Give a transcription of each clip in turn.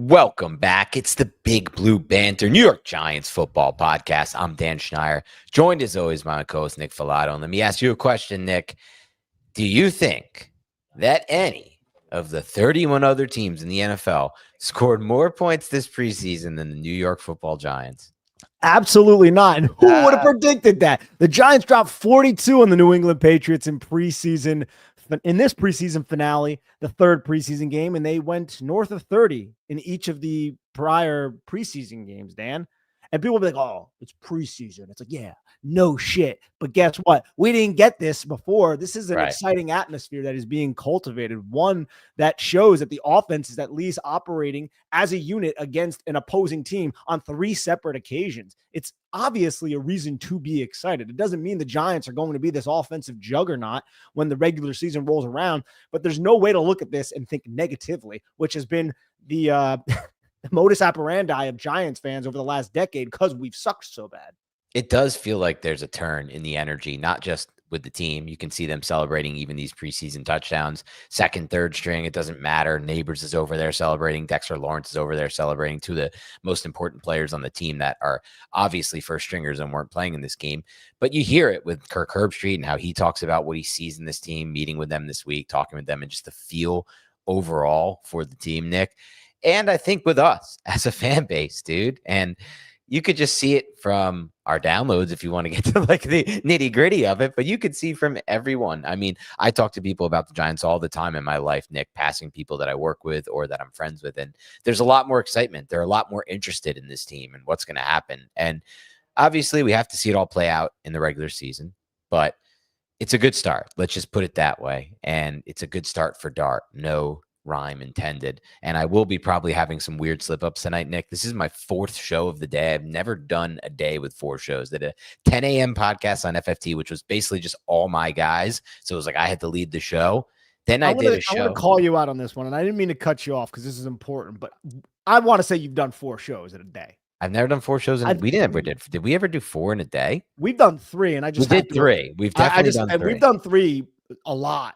Welcome back. It's the Big Blue Banter New York Giants football podcast. I'm Dan Schneier, joined as always by my co-host Nick Falato. And let me ask you a question, Nick. Do you think that any of the 31 other teams in the NFL scored more points this preseason than the New York Football Giants? Absolutely not. And who would have predicted that? The Giants dropped 42 on the New England Patriots in this preseason finale, the third preseason game, and they went north of 30 in each of the prior preseason games, Dan. And people will be like, oh, it's preseason. It's like, yeah, no shit. But guess what? We didn't get this before. This is an exciting atmosphere that is being cultivated. One that shows that the offense is at least operating as a unit against an opposing team on 3 separate occasions. It's obviously a reason to be excited. It doesn't mean the Giants are going to be this offensive juggernaut when the regular season rolls around, but there's no way to look at this and think negatively, which has been the modus operandi of Giants fans over the last decade because we've sucked so bad. It does feel like there's a turn in the energy, not just with the team. You can see them celebrating even these preseason touchdowns, second, third string. It doesn't matter. Neighbors is over there celebrating. Dexter Lawrence is over there celebrating, two of the most important players on the team that are obviously first stringers and weren't playing in this game. But you hear it with Kirk Herbstreit and how he talks about what he sees in this team, meeting with them this week, talking with them, and just the feel overall for the team, Nick. And I think with us as a fan base, dude, and you could just see it from our downloads if you want to get to like the nitty gritty of it, but you could see from everyone. I mean, I talk to people about the Giants all the time in my life, Nick, passing people that I work with or that I'm friends with. And there's a lot more excitement. They're a lot more interested in this team and what's going to happen. And obviously we have to see it all play out in the regular season, but it's a good start. Let's just put it that way. And it's a good start for Dart. No rhyme intended. And I will be probably having some weird slip-ups tonight, Nick. This is my 4th show of the day. I've never done a day with 4 shows. Did a 10 a.m. podcast on FFT, which was basically just all my guys. So it was like I had to lead the show. Then I did a show. I want to call you out on this one, and I didn't mean to cut you off because this is important, but I want to say you've done 4 shows in a day. I've never done 4 shows. We never did. Did we ever do 4 in a day? We've done 3, and I just did 3. We've definitely done 3. We've done 3 a lot.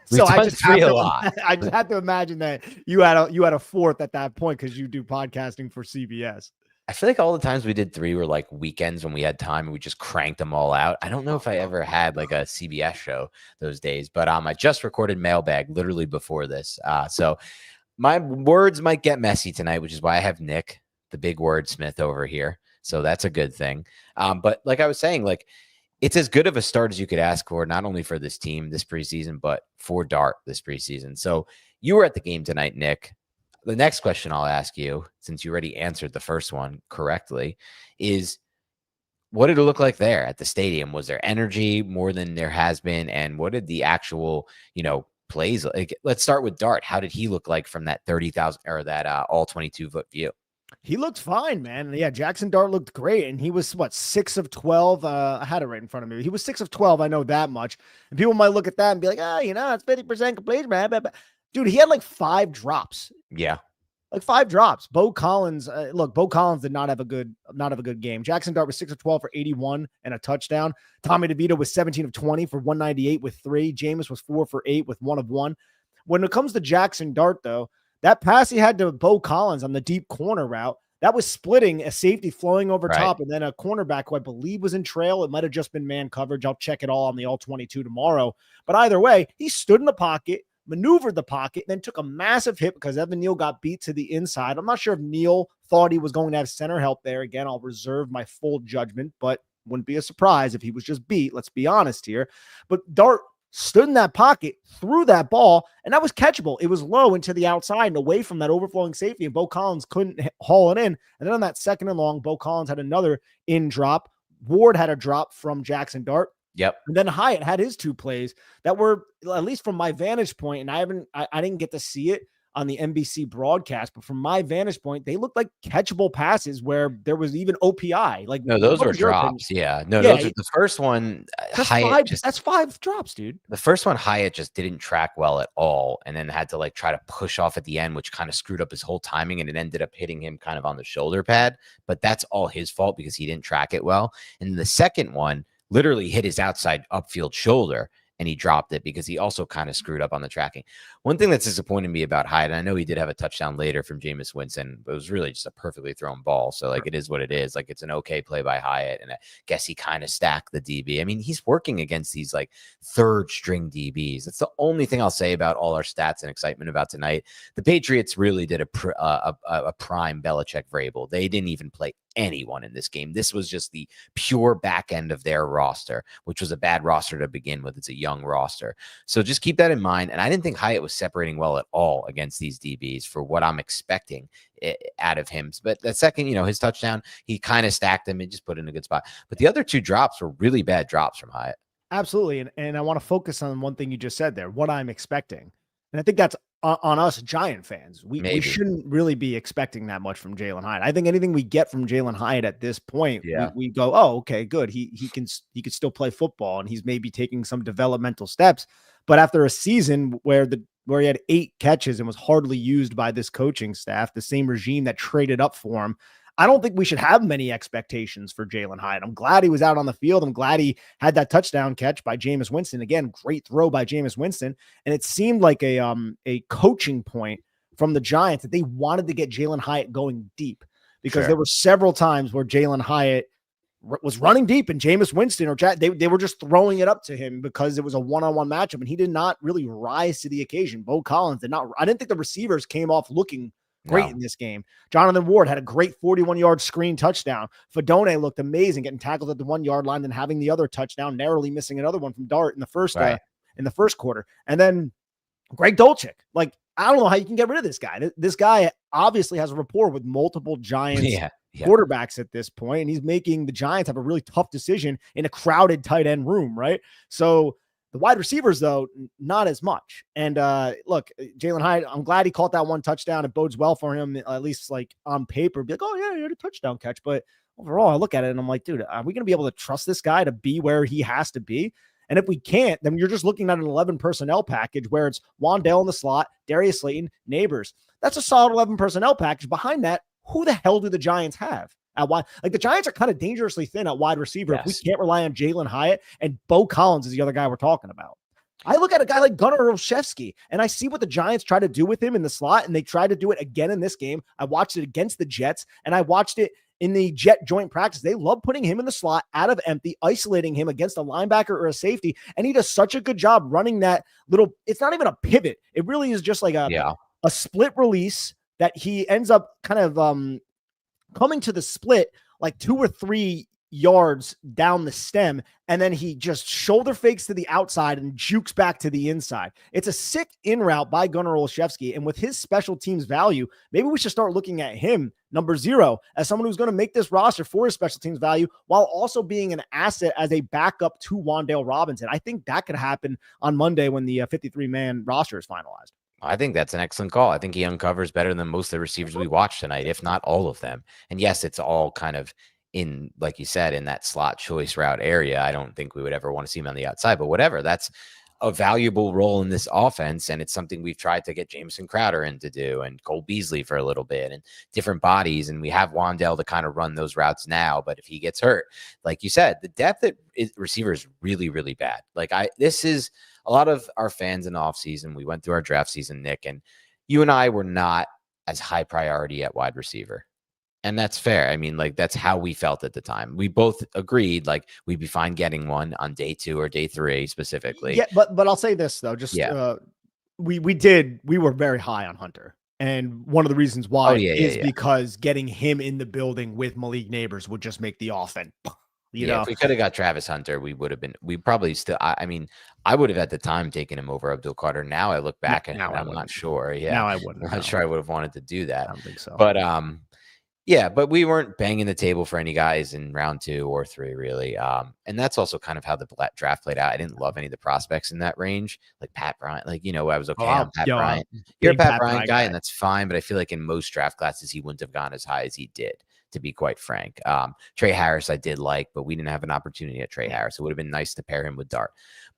So I just had to imagine that you had a 4th at that point because you do podcasting for CBS. I feel like all the times we did 3 were like weekends when we had time and we just cranked them all out. I don't know if I ever had like a CBS show those days, but I just recorded Mailbag literally before this. So my words might get messy tonight, which is why I have Nick, the big wordsmith, over here. So that's a good thing. But like I was saying, like, it's as good of a start as you could ask for, not only for this team this preseason, but for Dart this preseason. So you were at the game tonight, Nick. The next question I'll ask you, since you already answered the first one correctly, is what did it look like there at the stadium? Was there energy more than there has been? And what did the actual, plays like? Let's start with Dart. How did he look like from that 30,000 or that all 22 foot view? He looked fine, man. Yeah, Jackson Dart looked great, and he was, 6 of 12? I had it right in front of me. He was 6 of 12, I know that much. And people might look at that and be like, it's 50% complete, man. Dude, he had like 5 drops. Yeah. Like 5 drops. Bo Collins, Bo Collins did not have a good game. Jackson Dart was 6 of 12 for 81 and a touchdown. Tommy DeVito was 17 of 20 for 198 with 3. Jameis was 4 for 8 with 1 of 1. When it comes to Jackson Dart, though, that pass he had to Bo Collins on the deep corner route, that was splitting a safety flowing over top and then a cornerback who I believe was in trail. It might have just been man coverage. I'll check it all on the all-22 tomorrow. But either way, he stood in the pocket, maneuvered the pocket, then took a massive hit because Evan Neal got beat to the inside. I'm not sure if Neal thought he was going to have center help there. Again, I'll reserve my full judgment, but wouldn't be a surprise if he was just beat. Let's be honest here. But Dart stood in that pocket, threw that ball, and that was catchable. It was low into the outside and away from that overflowing safety, and Bo Collins couldn't haul it in. And then on that second and long, Bo Collins had another in drop. Ward had a drop from Jackson Dart. Yep. And then Hyatt had his 2 plays that were, at least from my vantage point, and I didn't get to see it on the NBC broadcast, but from my vantage point, they looked like catchable passes where there was even OPI. Like, no, those were drops. Yeah. No, those are the first one. That's 5 drops, dude. The first one, Hyatt just didn't track well at all. And then had to like try to push off at the end, which kind of screwed up his whole timing. And it ended up hitting him kind of on the shoulder pad, but that's all his fault because he didn't track it well. And the second one literally hit his outside upfield shoulder. and he dropped it because he also kind of screwed up on the tracking. One thing that's disappointing me about Hyatt, and I know he did have a touchdown later from Jameis Winston, but it was really just a perfectly thrown ball. So like it is what it is. Like it's an okay play by Hyatt, and I guess he kind of stacked the DB. I mean, he's working against these like third string DBs. That's the only thing I'll say about all our stats and excitement about tonight. The Patriots really did a prime Belichick Vrabel. They didn't even play anyone in this game. This was just the pure back end of their roster, which was a bad roster to begin with. It's a young roster. So just keep that in mind. And I didn't think Hyatt was separating well at all against these DBs for what I'm expecting out of him. But that second, his touchdown, he kind of stacked them and just put in a good spot. But the other two drops were really bad drops from Hyatt. Absolutely. And I want to focus on one thing you just said there, what I'm expecting. And I think that's on us Giant fans. We shouldn't really be expecting that much from Jalen Hyatt. I think anything we get from Jalen Hyatt at this point, we go, oh, okay, good. He can still play football, and he's maybe taking some developmental steps. But after a season where he had 8 catches and was hardly used by this coaching staff, the same regime that traded up for him, I don't think we should have many expectations for Jalen Hyatt. I'm glad he was out on the field. I'm glad he had that touchdown catch by Jameis Winston. Again, great throw by Jameis Winston. And it seemed like a coaching point from the Giants that they wanted to get Jalen Hyatt going deep, because there were several times where Jalen Hyatt was running deep and Jameis Winston or they were just throwing it up to him because it was a one-on-one matchup, and he did not really rise to the occasion. Bo Collins did not. I didn't think the receivers came off looking great in this game. Jonathan Ward had a great 41-yard screen touchdown. Fedone looked amazing, getting tackled at the 1-yard line and having the other touchdown, narrowly missing another one from Dart in the first quarter. And then Greg Dulcich, like, I don't know how you can get rid of this guy. This guy obviously has a rapport with multiple Giants quarterbacks at this point, and he's making the Giants have a really tough decision in a crowded tight end room, right? So the wide receivers, though, not as much. And look, Jalen Hyatt, I'm glad he caught that one touchdown. It bodes well for him, at least like on paper. Be like, oh, yeah, he had a touchdown catch. But overall, I look at it and I'm like, dude, are we going to be able to trust this guy to be where he has to be? And if we can't, then you're just looking at an 11 personnel package where it's Wan'Dale in the slot, Darius Slayton, Neighbors. That's a solid 11 personnel package. Behind that, who the hell do the Giants have? At wide, like the Giants are kind of dangerously thin at wide receiver. If we can't rely on Jalen Hyatt, and Bo Collins is the other guy we're talking about. I look at a guy like Gunnar Olszewski, and I see what the Giants try to do with him in the slot, and they try to do it again in this game. I watched it against the Jets, and I watched it in the Jet joint practice. They love putting him in the slot out of empty, isolating him against a linebacker or a safety, and he does such a good job running that little, it's not even a pivot. It really is just like a split release that he ends up kind of coming to the split like 2 or 3 yards down the stem, and then he just shoulder fakes to the outside and jukes back to the inside. It's a sick in route by Gunnar Olszewski, and with his special teams value, maybe we should start looking at him, number 0, as someone who's going to make this roster for his special teams value while also being an asset as a backup to Wan'Dale Robinson. I think that could happen on Monday when the 53-man roster is finalized. I think that's an excellent call. I think he uncovers better than most of the receivers we watched tonight, if not all of them. And yes, it's all kind of in, like you said, in that slot choice route area. I don't think we would ever want to see him on the outside, but whatever. That's a valuable role in this offense, and it's something we've tried to get Jameson Crowder in to do, and Cole Beasley for a little bit, and different bodies, and we have Wan'Dale to kind of run those routes now. But if he gets hurt, like you said, the depth at receiver is really, really bad. This is a lot of our fans in the offseason. We went through our draft season, Nick, and you and I were not as high priority at wide receiver. And that's fair. I mean, like, that's how we felt at the time. We both agreed, like, we'd be fine getting one on day 2 or day 3 specifically. Yeah, but I'll say this, though. We were very high on Hunter. And one of the reasons why is because getting him in the building with Malik Neighbors would just make the offense, you know. If we could have got Travis Hunter, we probably still, I mean, I would have at the time taken him over Abdul Carter. Now I look back and I'm not sure. Yeah. Now I wouldn't. I'm not sure I would have wanted to do that. I don't think so. But, yeah, but we weren't banging the table for any guys in round 2 or 3, really. And that's also kind of how the draft played out. I didn't love any of the prospects in that range, like Pat Bryant. Like, I was okay on Pat Bryant. You're a Pat Bryant guy, and that's fine. But I feel like in most draft classes, he wouldn't have gone as high as he did, to be quite frank. Trey Harris, I did like, but we didn't have an opportunity at Trey Harris. It would have been nice to pair him with Dart.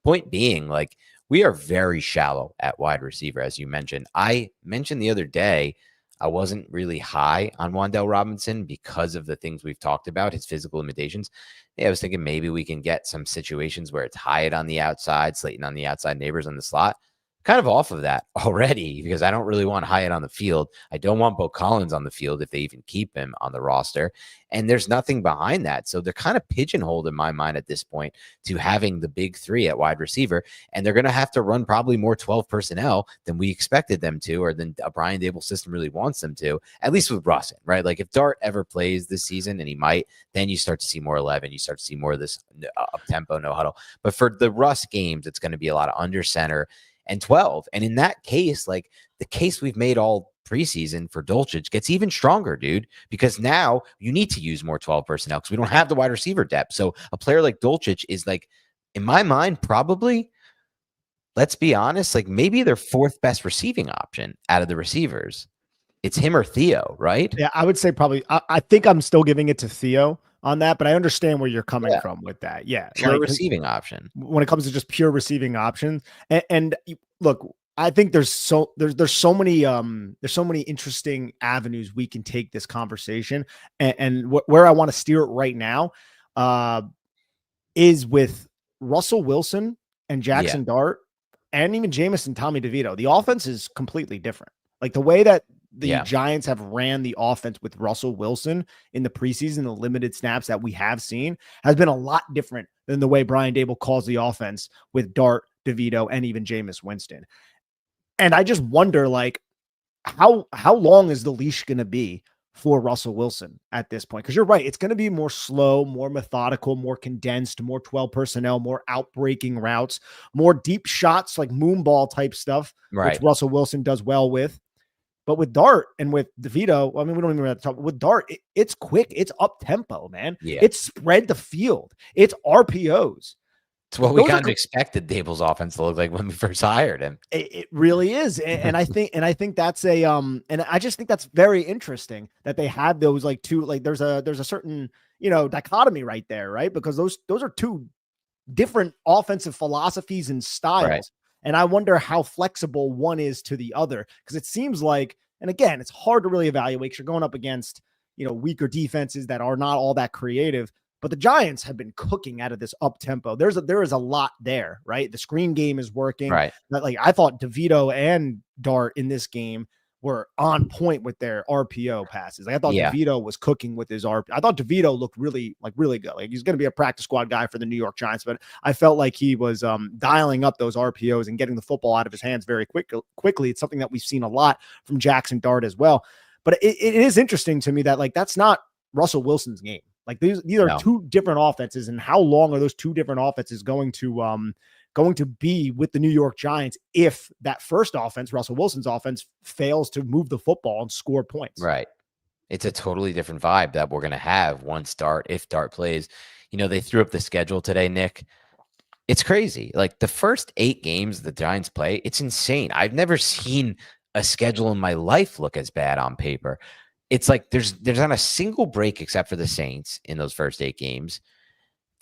Point being, like, we are very shallow at wide receiver, as you mentioned. I mentioned the other day, I wasn't really high on Wan'Dale Robinson because of the things we've talked about, his physical limitations. Yeah, I was thinking maybe we can get some situations where it's Hyatt on the outside, Slayton on the outside, Neighbors on the slot. Kind of off of that already because I don't really want Hyatt on the field. I don't want Bo Collins on the field if they even keep him on the roster. And there's nothing behind that. So they're kind of pigeonholed in my mind at this point to having the big three at wide receiver. And they're going to have to run probably more 12 personnel than we expected them to, or than a Brian Dable system really wants them to, at least with Russ, right? Like if Dart ever plays this season, and he might, then you start to see more 11. You start to see more of this up tempo, no huddle. But for the Russ games, it's going to be a lot of under center and 12. And in that case, like the case we've made all preseason for Dulcich gets even stronger, dude, because now you need to use more 12 personnel because we don't have the wide receiver depth. So a player like Dulcich is like, in my mind, probably, let's be honest, like maybe their fourth best receiving option out of the receivers. It's him or Theo, right? Yeah, I would say probably. I think I'm still giving it to Theo on that, but I understand where you're coming from with that. Yeah, pure like, receiving option. When it comes to just pure receiving options, and look, I think there's so many interesting avenues we can take this conversation, and where I want to steer it right now, is with Russell Wilson and Jackson Dart, and even Jameis and Tommy DeVito. The offense is completely different. Like the way that the Giants have ran the offense with Russell Wilson in the preseason, the limited snaps that we have seen, has been a lot different than the way Brian Dable calls the offense with Dart, DeVito, and even Jameis Winston. And I just wonder, like, how long is the leash going to be for Russell Wilson at this point? Because you're right, it's going to be more slow, more methodical, more condensed, more 12 personnel, more outbreaking routes, more deep shots like moonball type stuff, which Russell Wilson does well with. But with Dart and with DeVito, I mean, we don't even have to talk. With Dart, it's quick. It's up tempo, man. Yeah. It's spread the field. It's RPOs. It's what we kind of expected Dable's offense to look like when we first hired him. It really is. And I think that's and I just think that's very interesting that they have those like two, like there's a certain, dichotomy right there, right? Because those are two different offensive philosophies and styles. Right. And I wonder how flexible one is to the other, because it seems like, and again, it's hard to really evaluate because you're going up against, weaker defenses that are not all that creative. But the Giants have been cooking out of this up tempo. There is a lot there, right? The screen game is working. Right. Like I thought DeVito and Dart in this game were on point with their RPO passes. Like I thought DeVito was cooking with his RPO. I thought DeVito looked really good. Like he's going to be a practice squad guy for the New York Giants, but I felt like he was dialing up those RPOs and getting the football out of his hands very quickly. It's something that we've seen a lot from Jackson Dart as well. But it is interesting to me that like that's not Russell Wilson's game. Like these are two different offenses, and how long are those two different offenses going to be with the New York Giants if that first offense, Russell Wilson's offense, fails to move the football and score points? Right. It's a totally different vibe that we're going to have once if Dart plays. They threw up the schedule today, Nick. It's crazy. Like the first 8 games the Giants play, it's insane. I've never seen a schedule in my life look as bad on paper. It's like there's not a single break except for the Saints in those first 8 games.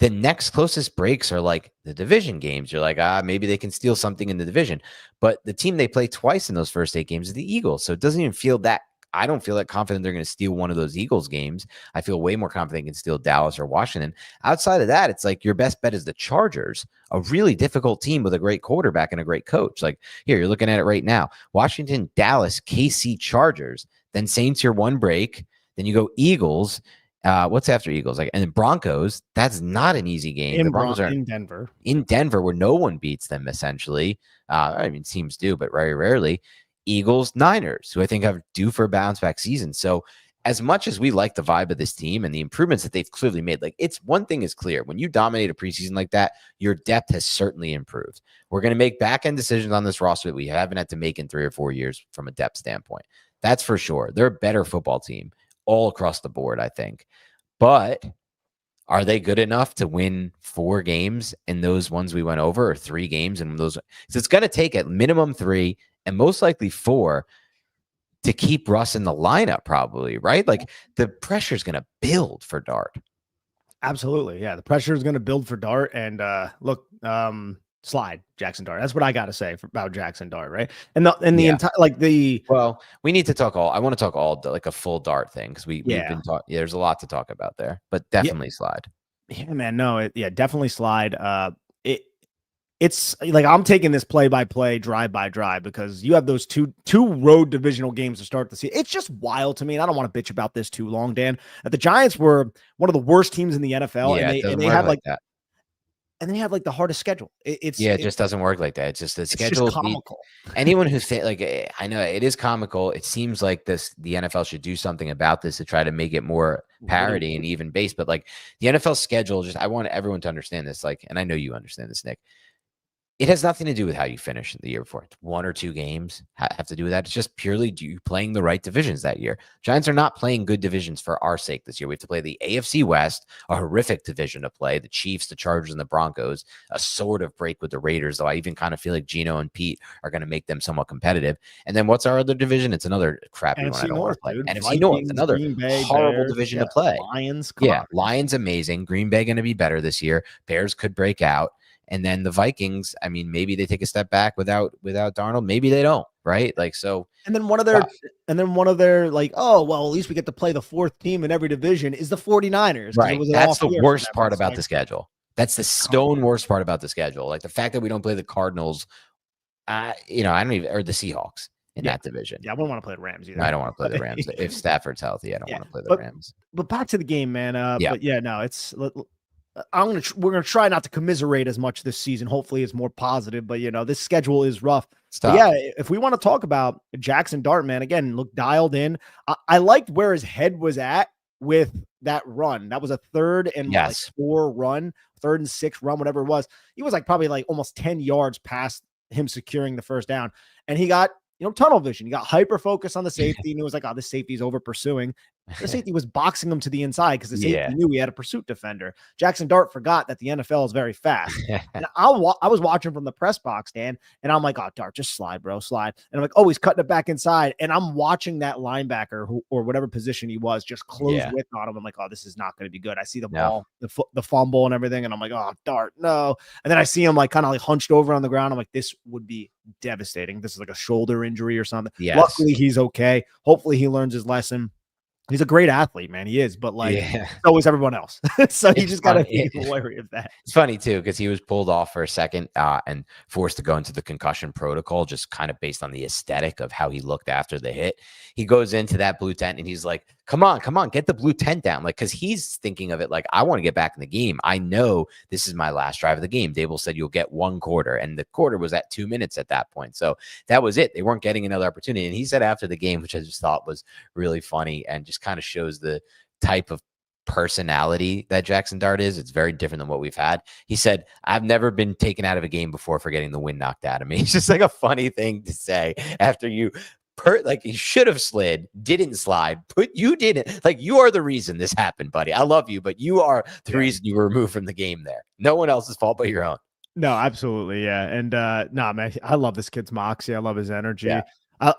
The next closest breaks are like the division games. You're like, maybe they can steal something in the division. But the team they play twice in those first 8 games is the Eagles. So it doesn't even feel that. I don't feel that confident they're going to steal one of those Eagles games. I feel way more confident they can steal Dallas or Washington. Outside of that, it's like your best bet is the Chargers, a really difficult team with a great quarterback and a great coach. Like here, you're looking at it right now. Washington, Dallas, KC, Chargers. Then Saints your one break. Then you go Eagles. What's after Eagles? Like, and then Broncos. That's not an easy game. The Broncos are in Denver. In Denver, where no one beats them. Essentially, I mean, teams do, but very rarely. Eagles, Niners, who I think have due for a bounce back season. So, as much as we like the vibe of this team and the improvements that they've clearly made, like it's one thing is clear: when you dominate a preseason like that, your depth has certainly improved. We're going to make back end decisions on this roster that we haven't had to make in 3 or 4 years from a depth standpoint. That's for sure. They're a better football team all across the board, I think. But are they good enough to win 4 games in those ones we went over, or 3 games in those? So it's going to take at minimum 3 and most likely 4 to keep Russ in the lineup, probably, right? Like the pressure is going to build for Dart. Absolutely. Yeah. The pressure is going to build for Dart. And look, slide Jackson Dart. That's what I got to say about Jackson Dart, right? And the Yeah. entire like the Well, we need to talk I want to talk like a full Dart thing because we've yeah been talking. Yeah, there's a lot to talk about there, but yeah definitely slide. yeah man no definitely slide. It it's like I'm taking this play by play, drive by drive because you have those two road divisional games to start the season. It's just wild to me, and I don't want to bitch about this too long, Dan. That the Giants were one of the worst teams in the NFL, Yeah, it and doesn't they work have like that. and they have like the hardest schedule. Yeah, it just doesn't work like that. It's just the It's just schedule need comical. anyone who's like I know it is comical. It seems like the NFL should do something about this to try to make it more parity and even base. But like the NFL schedule, just I want everyone to understand this. Like, and I know you understand this, Nick. It has nothing to do with how you finish the year before. One or two games have to do with that. It's just purely you playing the right divisions that year. Giants are not playing good divisions for our sake this year. We have to play the AFC West, a horrific division to play. The Chiefs, the Chargers, and the Broncos, a sort of break with the Raiders, though I even kind of feel like Gino and Pete are going to make them somewhat competitive. And then what's our other division? It's another crappy one I NFC don't want North, to play. dude. NFC North, Vikings, another Green Bay, horrible Bears, division to play. Lions, Yeah, Lions amazing. Green Bay going to be better this year. Bears could break out. And then the Vikings, I mean, maybe they take a step back without Darnold. Maybe they don't, right? Like, so. And then one of their like, oh, well, at least we get to play the fourth team in every division is the 49ers. Right. That's the worst part about the schedule. That's the stone worst part about the schedule. Like the fact that we don't play the Cardinals, I don't even, or the Seahawks in that division. Yeah, I wouldn't want to play the Rams either. No, I don't want to play the Rams. If Stafford's healthy, I don't want to play the Rams. But back to the game, man. But yeah, no, it's we're gonna try not to commiserate as much this season. Hopefully, it's more positive. But this schedule is rough. Yeah, if we want to talk about Jackson Dart, man, again, look dialed in. I liked where his head was at with that run. That was a 3rd and 4 run, 3rd and 6 run, whatever it was. He was like probably like almost 10 yards past him securing the first down, and he got tunnel vision. He got hyper focused on the safety, and he was like, "Oh, this safety is over pursuing." The safety was boxing him to the inside because the safety knew he had a pursuit defender. Jackson Dart forgot that the NFL is very fast. And I was watching from the press box, Dan, and I'm like, "Oh, Dart, just slide, bro, slide." And I'm like, "Oh, he's cutting it back inside." And I'm watching that linebacker or whatever position he was just close width on him. I'm like, "Oh, this is not going to be good." I see the ball, the fumble and everything, and I'm like, "Oh, Dart, no." And then I see him like kind of like hunched over on the ground. I'm like, "This would be devastating. This is like a shoulder injury or something." Luckily, he's okay. Hopefully, he learns his lesson. He's a great athlete, man. He is, but like so is everyone else. So you just got to be wary of that. It's funny too because he was pulled off for a second and forced to go into the concussion protocol, just kind of based on the aesthetic of how he looked after the hit. He goes into that blue tent and he's like, "Come on, get the blue tent down." Like, because he's thinking of it like, I want to get back in the game. I know this is my last drive of the game. Dable said you'll get 1 quarter, and the quarter was at 2 minutes at that point. So that was it. They weren't getting another opportunity. And he said after the game, which I just thought was really funny and just kind of shows the type of personality that Jackson Dart is. It's very different than what we've had. He said, "I've never been taken out of a game before for getting the wind knocked out of me." It's just like a funny thing to say after you like he should have slid, didn't slide, but you didn't. Like, you are the reason this happened, buddy. I love you, but you are the reason you were removed from the game there. No one else's fault but your own. No, absolutely. Yeah. And nah, man, I love this kid's moxie. I love his energy. Yeah.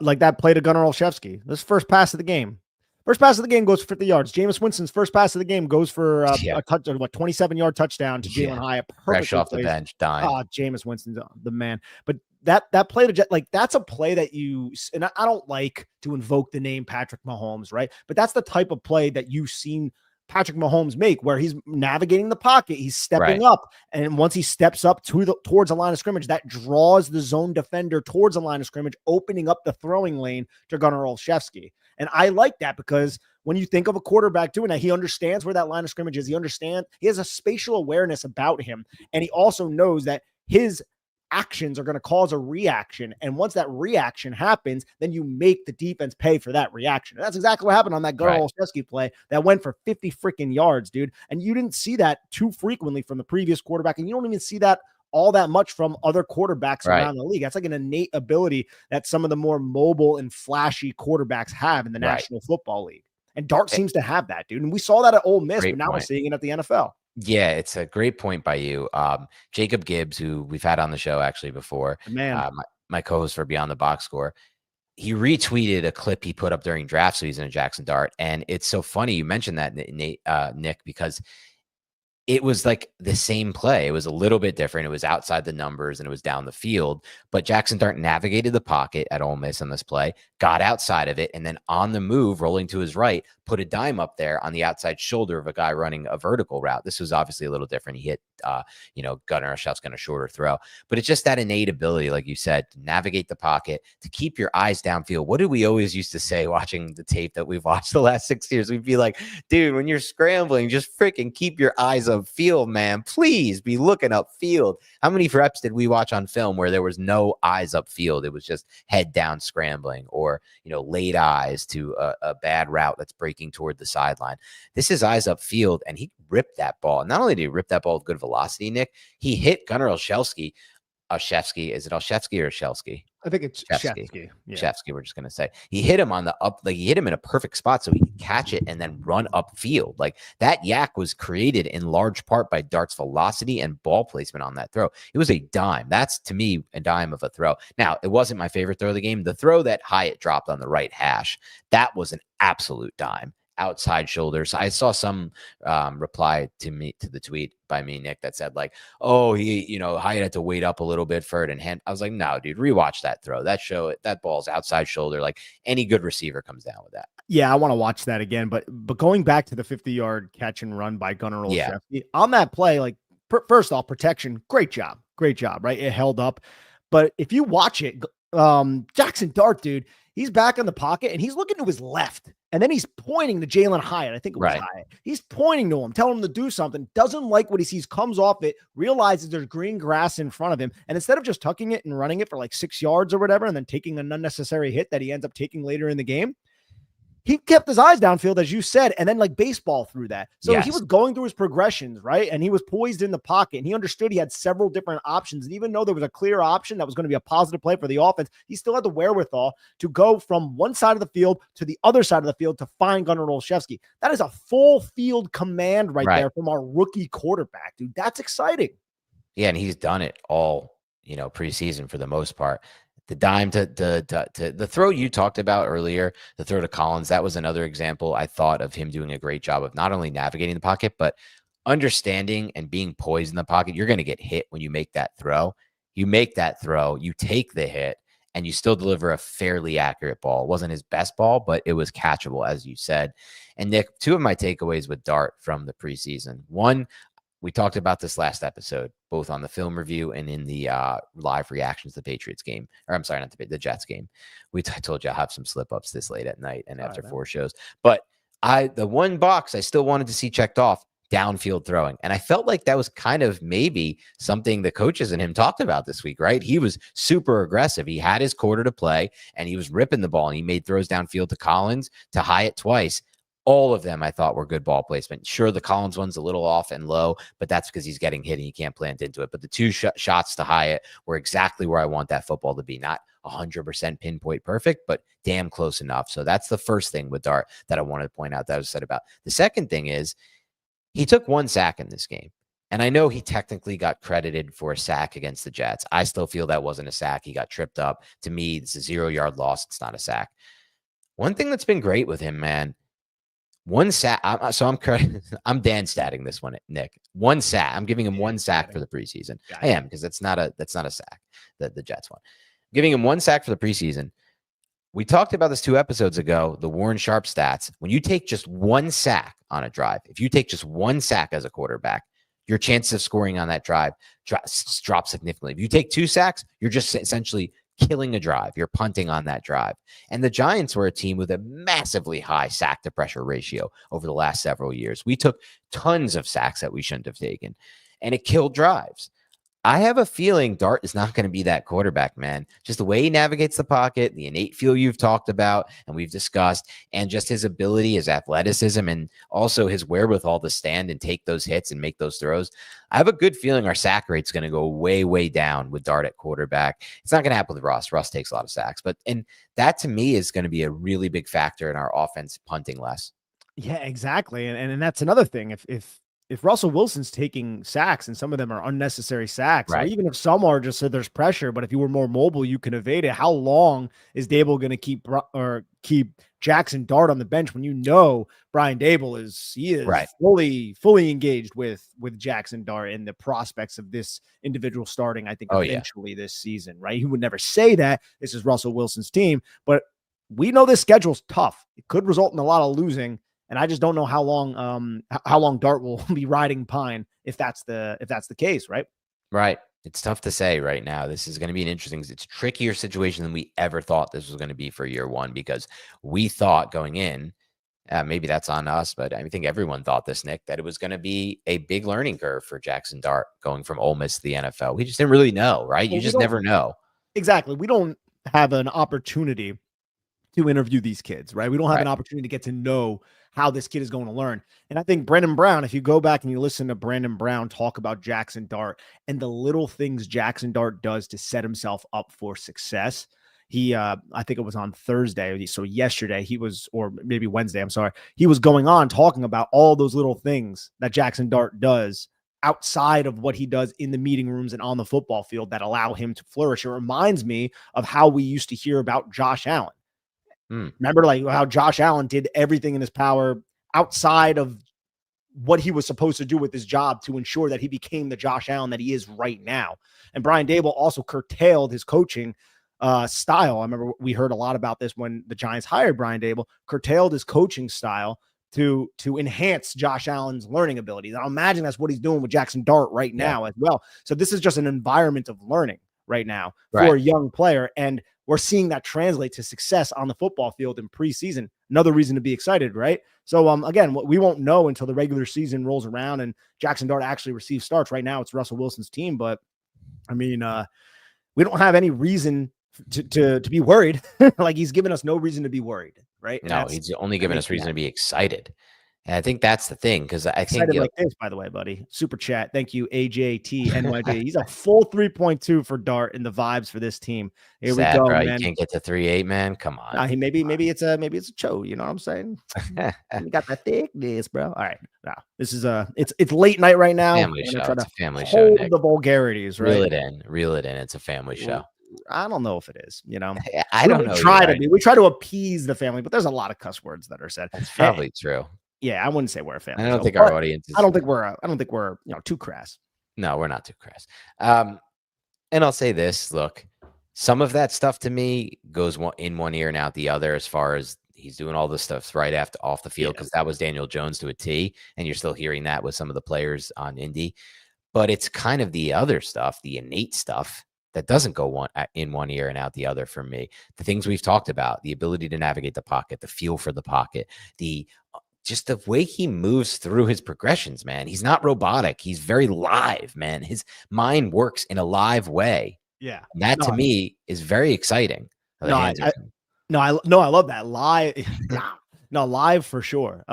Like that play to Gunnar Olszewski. This first pass of the game. First pass of the game goes for 50 yards. Jameis Winston's first pass of the game goes for a 27-yard touchdown to Jalen Hyatt. Fresh off the bench, dying. Oh, Jameis Winston's the man. But that play to like that's a play that and I don't like to invoke the name Patrick Mahomes, right? But that's the type of play that you've seen Patrick Mahomes make, where he's navigating the pocket, he's stepping up, and once he steps up towards the line of scrimmage, that draws the zone defender towards the line of scrimmage, opening up the throwing lane to Gunnar Olszewski. And I like that because when you think of a quarterback doing that, he understands where that line of scrimmage is. He has a spatial awareness about him, and he also knows that his actions are going to cause a reaction. And once that reaction happens, then you make the defense pay for that reaction. And that's exactly what happened on that Gunnar Olszewski play that went for 50 freaking yards, dude. And you didn't see that too frequently from the previous quarterback. And you don't even see that all that much from other quarterbacks around the league. That's like an innate ability that some of the more mobile and flashy quarterbacks have in the National Football League. And Dart seems to have that, dude. And we saw that at Ole Miss, but now we're seeing it at the NFL. Yeah, it's a great point by you. Jacob Gibbs, who we've had on the show actually before, my co-host for Beyond the Box Score, he retweeted a clip he put up during draft season of Jackson Dart. And it's so funny you mentioned that, Nick, because it was like the same play. It was a little bit different. It was outside the numbers and it was down the field. But Jackson Dart navigated the pocket at Ole Miss on this play, got outside of it, and then on the move, rolling to his right, put a dime up there on the outside shoulder of a guy running a vertical route. This was obviously a little different. He hit, Gunnar Olszewski on a shorter throw. But it's just that innate ability, like you said, to navigate the pocket, to keep your eyes downfield. What did we always used to say watching the tape that we've watched the last 6 years? We'd be like, dude, when you're scrambling, just freaking keep your eyes upfield, man. Please be looking upfield. How many reps did we watch on film where there was no eyes upfield? It was just head down scrambling or, late eyes to a bad route that's breaking toward the sideline. This is eyes upfield, and he ripped that ball. Not only did he rip that ball with good velocity, Nick, he hit Gunnar Olszewski. Olszewski, is it Olszewski or Olszewski? I think it's Shevsky. Yeah. Shevsky, we're just going to say. He hit him on the up, like he hit him in a perfect spot so he could catch it and then run upfield. Like that yak was created in large part by Dart's velocity and ball placement on that throw. It was a dime. That's, to me, a dime of a throw. Now, it wasn't my favorite throw of the game. The throw that Hyatt dropped on the right hash, that was an absolute dime. Outside shoulders. I saw some reply to the tweet by me, Nick, that said like, oh, Hyatt had to wait up a little bit for it and hand. I was like, no, dude, rewatch that throw. That ball's outside shoulder. Like any good receiver comes down with that. Yeah, I want to watch that again. But going back to the 50-yard catch and run by Gunnar Olszewski on that play, like first off, protection, great job, right? It held up. But if you watch it, Jackson Dart, dude, he's back in the pocket and he's looking to his left. And then he's pointing to Jalen Hyatt. I think it was Hyatt. He's pointing to him, telling him to do something. Doesn't like what he sees, comes off it, realizes there's green grass in front of him. And instead of just tucking it and running it for like 6 yards or whatever, and then taking an unnecessary hit that he ends up taking later in the game, he kept his eyes downfield, as you said, and then like baseball through that. So he was going through his progressions, right? And he was poised in the pocket, and he understood he had several different options. And even though there was a clear option that was going to be a positive play for the offense, he still had the wherewithal to go from one side of the field to the other side of the field to find Gunnar Olszewski. That is a full field command right there from our rookie quarterback, dude. That's exciting. Yeah, and he's done it all, preseason for the most part. The dime to the throw you talked about earlier, the throw to Collins, that was another example I thought of him doing a great job of not only navigating the pocket, but understanding and being poised in the pocket. You're going to get hit when you make that throw. You make that throw, you take the hit, and you still deliver a fairly accurate ball. It wasn't his best ball, but it was catchable, as you said. And Nick, two of my takeaways with Dart from the preseason. One, we talked about this last episode, both on the film review and in the live reactions to the Patriots game. Or I'm sorry, not the Jets game. I told you I have some slip-ups this late at night and after 4 shows. But the one box I still wanted to see checked off, downfield throwing. And I felt like that was kind of maybe something the coaches and him talked about this week, right? He was super aggressive. He had his quarter to play, and he was ripping the ball, and he made throws downfield to Collins, to Hyatt twice. All of them I thought were good ball placement. Sure, the Collins one's a little off and low, but that's because he's getting hit and he can't plant into it. But the two shots to Hyatt were exactly where I want that football to be. Not 100% pinpoint perfect, but damn close enough. So that's the first thing with Dart that I wanted to point out that I was said about. The second thing is he took 1 sack in this game. And I know he technically got credited for a sack against the Jets. I still feel that wasn't a sack. He got tripped up. To me, it's a 0-yard loss. It's not a sack. One thing that's been great with him, man, 1 sack. I'm Dan statting this one, Nick. 1 sack. I'm giving him 1 sack for the preseason. I am, because that's not a sack. The Jets one. I'm giving him 1 sack for the preseason. We talked about this 2 episodes ago, the Warren Sharp stats. When you take just 1 sack on a drive, if you take just 1 sack as a quarterback, your chances of scoring on that drive drop significantly. If you take 2 sacks, you're just essentially killing a drive. You're punting on that drive. And the Giants were a team with a massively high sack to pressure ratio over the last several years. We took tons of sacks that we shouldn't have taken, and it killed drives. I have a feeling Dart is not going to be that quarterback, man. Just the way he navigates the pocket, the innate feel you've talked about and we've discussed, and just his ability, his athleticism, and also his wherewithal to stand and take those hits and make those throws. I have a good feeling our sack rate's going to go way, way down with Dart at quarterback. It's not going to happen with Russ. Russ takes a lot of sacks, and that to me is going to be a really big factor in our offense punting less. Yeah, exactly. And that's another thing. If if Russell Wilson's taking sacks and some of them are unnecessary sacks, or Right. even if some are just so there's pressure, but if you were more mobile, you can evade it. How long is Dable going to keep Jackson Dart on the bench when you know Brian Dable is Right. fully engaged with Jackson Dart and the prospects of this individual starting, I think, Oh, yeah. eventually this season, right? He would never say that this is Russell Wilson's team, but we know this schedule's tough. It could result in a lot of losing. And I just don't know how long Dart will be riding pine if that's the case, right? Right. It's tough to say right now. This is going to be an interesting, it's a trickier situation than we ever thought this was going to be for year one, because we thought going in, maybe that's on us, but I think everyone thought this, Nick, that it was going to be a big learning curve for Jackson Dart going from Ole Miss to the NFL. We just didn't really know, right? You just never know. Exactly. We don't have an opportunity to interview these kids, right? We don't have an opportunity to get to know how this kid is going to learn. And I think Brandon Brown, if you go back and you listen to Brandon Brown talk about Jackson Dart and the little things Jackson Dart does to set himself up for success, he, I think it was on Thursday, so yesterday he was, or maybe Wednesday, I'm sorry, he was going on talking about all those little things that Jackson Dart does outside of what he does in the meeting rooms and on the football field that allow him to flourish. It reminds me of how we used to hear about Josh Allen. Remember, like, how Josh Allen did everything in his power outside of what he was supposed to do with his job to ensure that he became the Josh Allen that he is right now. And Brian Dable also curtailed his coaching style. I remember we heard a lot about this when the Giants hired Brian Dable, curtailed his coaching style to enhance Josh Allen's learning abilities. I imagine that's what he's doing with Jackson Dart right now as well. So this is just an environment of learning right now for a young player. And we're seeing that translate to success on the football field in preseason. Another reason to be excited, right? So, again, we won't know until the regular season rolls around and Jackson Dart actually receives starts. Right now, it's Russell Wilson's team, but I mean, we don't have any reason to be worried. Like, he's given us no reason to be worried, right? And no, he's only given us reason to be excited. And I think that's the thing, because I think like this, by the way, buddy. Super chat. Thank you, AJTNYJ. He's a full 3.2 for Dart in the vibes for this team. Here we go, bro, man. You can't get to 3.8, man. Come on. Maybe it's a cho. You know what I'm saying? You got the thickness, bro. All right. Now this is it's late night right now. Family show. It's a family show. Nick. The vulgarities, right? Reel it in. It's a family show. I don't know if it is. You know, I don't know. We try to appease the family, but there's a lot of cuss words that are said. That's probably true. Yeah, I wouldn't say we're a family. I don't think our audience is. I don't think we're too crass. No, we're not too crass. And I'll say this: look, some of that stuff to me goes in one ear and out the other. As far as he's doing all this stuff right after off the field, because that was Daniel Jones to a T, and you're still hearing that with some of the players on Indy. But it's kind of the other stuff, the innate stuff, that doesn't go in one ear and out the other for me. The things we've talked about, the ability to navigate the pocket, the feel for the pocket, just the way he moves through his progressions, man. He's not robotic. He's very live, man. His mind works in a live way. Yeah. And that to me is very exciting. I love that. Live. No, live for sure.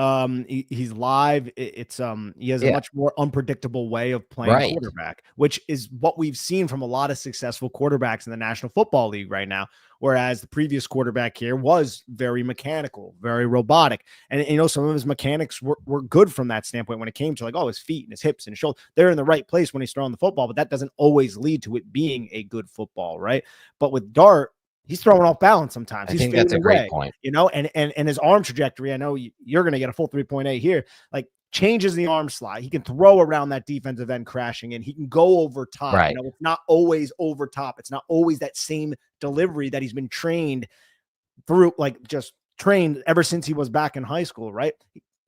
He's live. It's he has a much more unpredictable way of playing quarterback, which is what we've seen from a lot of successful quarterbacks in the National Football League right now. Whereas the previous quarterback here was very mechanical, very robotic. And, some of his mechanics were good from that standpoint when it came to his feet and his hips and his shoulders. They're in the right place when he's throwing the football, but that doesn't always lead to it being a good football, right? But with Dart, he's throwing off balance sometimes. I think that's a great point. And his arm trajectory, I know you're going to get a full 3.8 here, changes the arm slide. He can throw around that defensive end crashing in. He can go over top. Right. It's not always over top. It's not always that same delivery that he's been trained through, just trained ever since he was back in high school, right?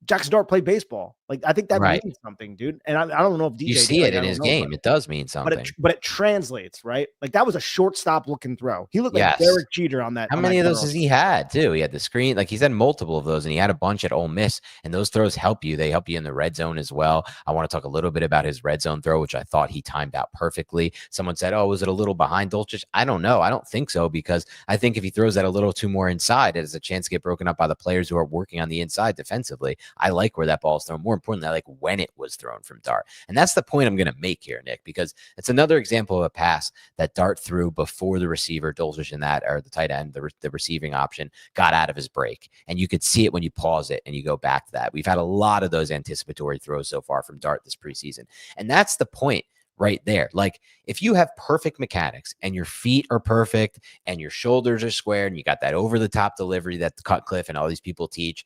Jackson Dart played baseball. I think that means something, dude. And I don't know if DJ, you see it in his game. It does mean something. But it translates, right? That was a shortstop looking throw. He looked like Derek Jeter on that. How many of those has he had too? He had the screen, he's had multiple of those, and he had a bunch at Ole Miss. And those throws help you. They help you in the red zone as well. I want to talk a little bit about his red zone throw, which I thought he timed out perfectly. Someone said, "Oh, was it a little behind Dulcich?" I don't know. I don't think so, because I think if he throws that a little too more inside, it has a chance to get broken up by the players who are working on the inside defensively. I like where that ball's thrown more importantly, I like when it was thrown from Dart. And that's the point I'm going to make here, Nick, because it's another example of a pass that Dart threw before the receiver, Dulcich in that, or the tight end, the receiving option, got out of his break. And you could see it when you pause it and you go back to that. We've had a lot of those anticipatory throws so far from Dart this preseason. And that's the point right there. Like, if you have perfect mechanics and your feet are perfect and your shoulders are squared and you got that over the top delivery that Cutcliffe and all these people teach,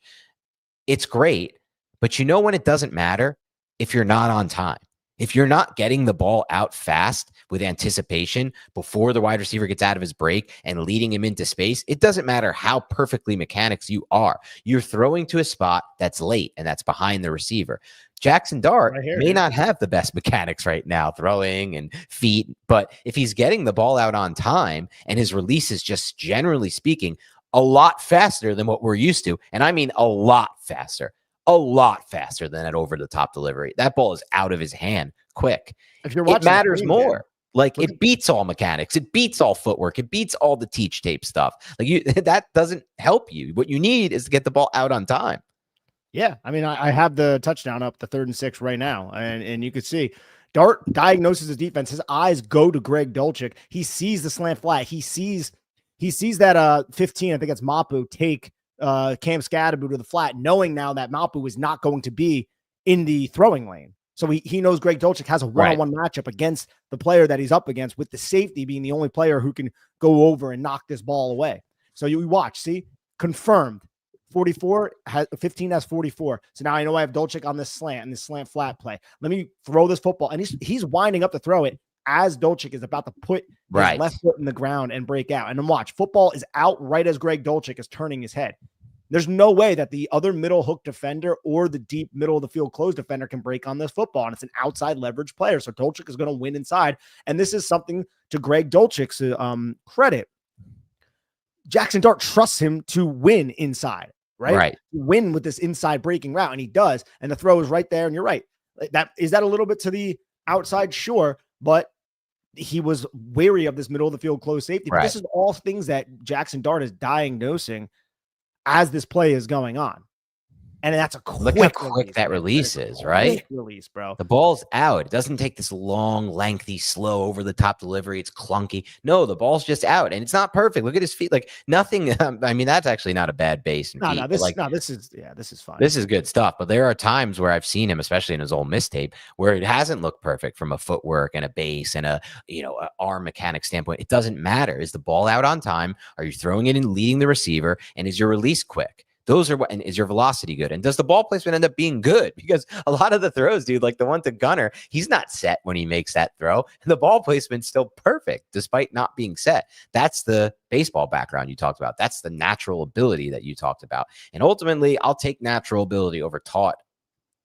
it's great. But you know when it doesn't matter? If you're not on time. If you're not getting the ball out fast with anticipation before the wide receiver gets out of his break and leading him into space, it doesn't matter how perfectly mechanics you are. You're throwing to a spot that's late and that's behind the receiver. Jackson Dart may not have the best mechanics right now, throwing and feet, but if he's getting the ball out on time and his release is just generally speaking a lot faster than what we're used to, and I mean a lot faster than that over-the-top delivery. That ball is out of his hand quick. If you're watching, it matters more. Like, it beats all mechanics. It beats all footwork. It beats all the teach tape stuff. Like, that doesn't help you. What you need is to get the ball out on time. Yeah, I mean, I have the touchdown up, the 3rd and 6 right now, and you could see Dart diagnoses his defense. His eyes go to Greg Dulcich. He sees the slant flat. He sees that 15, I think it's Mapu, take Cam Scadaboo to the flat, knowing now that Mapu is not going to be in the throwing lane. So he knows Greg Dulcich has a one-on-one matchup against the player that he's up against, with the safety being the only player who can go over and knock this ball away. So you watch, see, confirmed. 15 has 44. So now I know I have Dulcich on this slant and this slant flat play. Let me throw this football. And he's winding up to throw it as Dulcich is about to put his left foot in the ground and break out. And then watch, football is out right as Greg Dulcich is turning his head. There's no way that the other middle hook defender or the deep middle of the field closed defender can break on this football. And it's an outside leverage player. So Dulcich is going to win inside. And this is something to Greg Dulcich's credit. Jackson Dart trusts him to win inside. Right. Win with this inside breaking route, and he does. And the throw is right there. And you're right. That a little bit to the outside, sure, but he was wary of this middle of the field close safety. But this is all things that Jackson Dart is diagnosing as this play is going on. And that's a quick look how quick that release is, right? Quick release, bro. The ball's out. It doesn't take this long, lengthy, slow over the top delivery. It's clunky. No, the ball's just out, and it's not perfect. Look at his feet. Like, nothing. I mean, that's actually not a bad base. This is fine. This is good stuff. But there are times where I've seen him, especially in his Ole Miss tape, where it hasn't looked perfect from a footwork and a base and a arm mechanic standpoint. It doesn't matter. Is the ball out on time? Are you throwing it and leading the receiver? And is your release quick? Those are what, and is your velocity good? And does the ball placement end up being good? Because a lot of the throws, dude, like the one to Gunner, he's not set when he makes that throw. And the ball placement's still perfect despite not being set. That's the baseball background you talked about. That's the natural ability that you talked about. And ultimately, I'll take natural ability over taught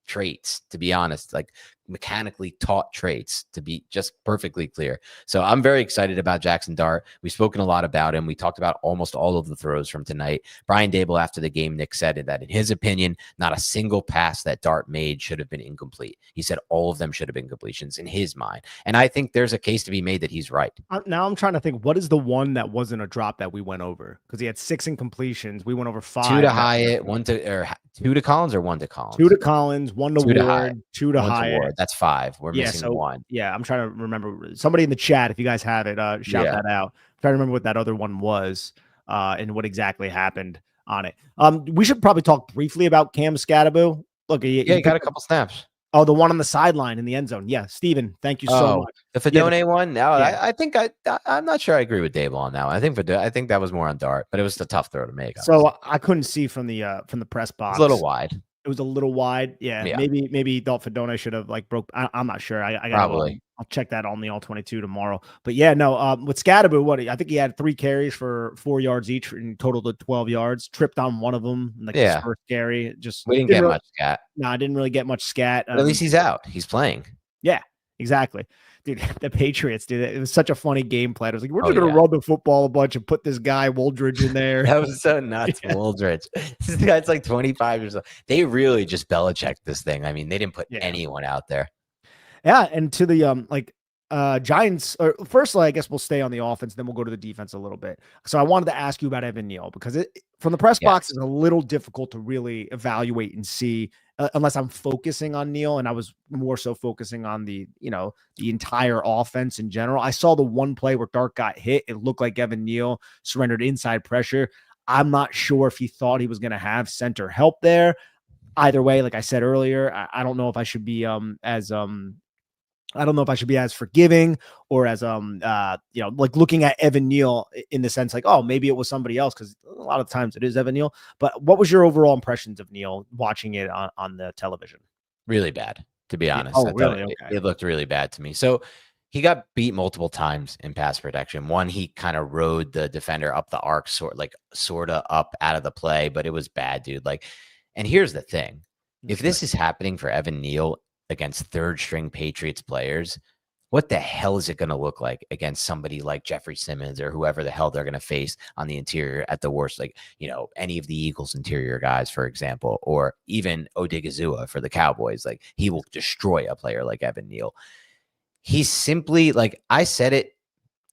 traits, to be honest, like mechanically taught traits, to be just perfectly clear. So I'm very excited about Jackson Dart. We've spoken a lot about him. We talked about almost all of the throws from tonight. Brian Dable, after the game, Nick said that in his opinion, not a single pass that Dart made should have been incomplete. He said all of them should have been completions in his mind. And I think there's a case to be made that he's right. Now I'm trying to think, what is the one that wasn't a drop that we went over? Because he had 6 incompletions. We went over 5. 2 to Hyatt, 2 to Collins, or 1 to Collins? 2 to Collins, 1 to Ward, 2 to Hyatt. That's 5. We're missing 1. Yeah, I'm trying to remember. Somebody in the chat, if you guys have it, shout that out. I'm trying to remember what that other one was and what exactly happened on it. We should probably talk briefly about Cam Scadaboo. Look, he got a couple snaps. Oh, the one on the sideline in the end zone. Yeah, Steven, thank you so much. The Fedone one? No, I think I'm not sure I agree with Dable on that one. I think that was more on Dart, but it was a tough throw to make. So I couldn't see from the press box. It's a little wide. It was a little wide. Yeah. Maybe he thought Fedone should have broke. I'm not sure. I got probably. I'll check that on the all 22 tomorrow. But yeah, no. With Scadaboo, I think he had 3 carries for 4 yards each, and total to 12 yards. Tripped on one of them, his first carry. We didn't get much scat. No, I didn't really get much scat. At least he's out. He's playing. Yeah, exactly. Dude, the Patriots, dude, it was such a funny game plan. It was like, we're just going to run the football a bunch and put this guy, Woldridge, in there. That was so nuts, Woldridge. This guy's like 25 years old. They really just Belichicked this thing. I mean, they didn't put anyone out there. Yeah, and to the Giants, or firstly, I guess we'll stay on the offense, then we'll go to the defense a little bit. So I wanted to ask you about Evan Neal, because from the press box, it's a little difficult to really evaluate and see unless I'm focusing on Neal, and I was more so focusing on the entire offense in general. I saw the one play where Dart got hit. It looked like Evan Neal surrendered inside pressure. I'm not sure if he thought he was going to have center help there. Either way, like I said earlier, I don't know if I should be I don't know if I should be as forgiving or as like looking at Evan Neal in the sense like, oh, maybe it was somebody else, because a lot of times it is Evan Neal. But what was your overall impressions of Neal watching it on the television? Really bad, to be honest. Oh, I really? thought Okay. it looked really bad to me. So he got beat multiple times in pass protection. One, he kind of rode the defender up the arc, sort of up out of the play, but it was bad, dude. Like, and here's the thing. If this is happening for Evan Neal against third string Patriots players, what the hell is it going to look like against somebody like Jeffrey Simmons or whoever the hell they're going to face on the interior at the worst? Like, any of the Eagles interior guys, for example, or even Odigizua for the Cowboys. Like, he will destroy a player like Evan Neal. He's simply, like I said it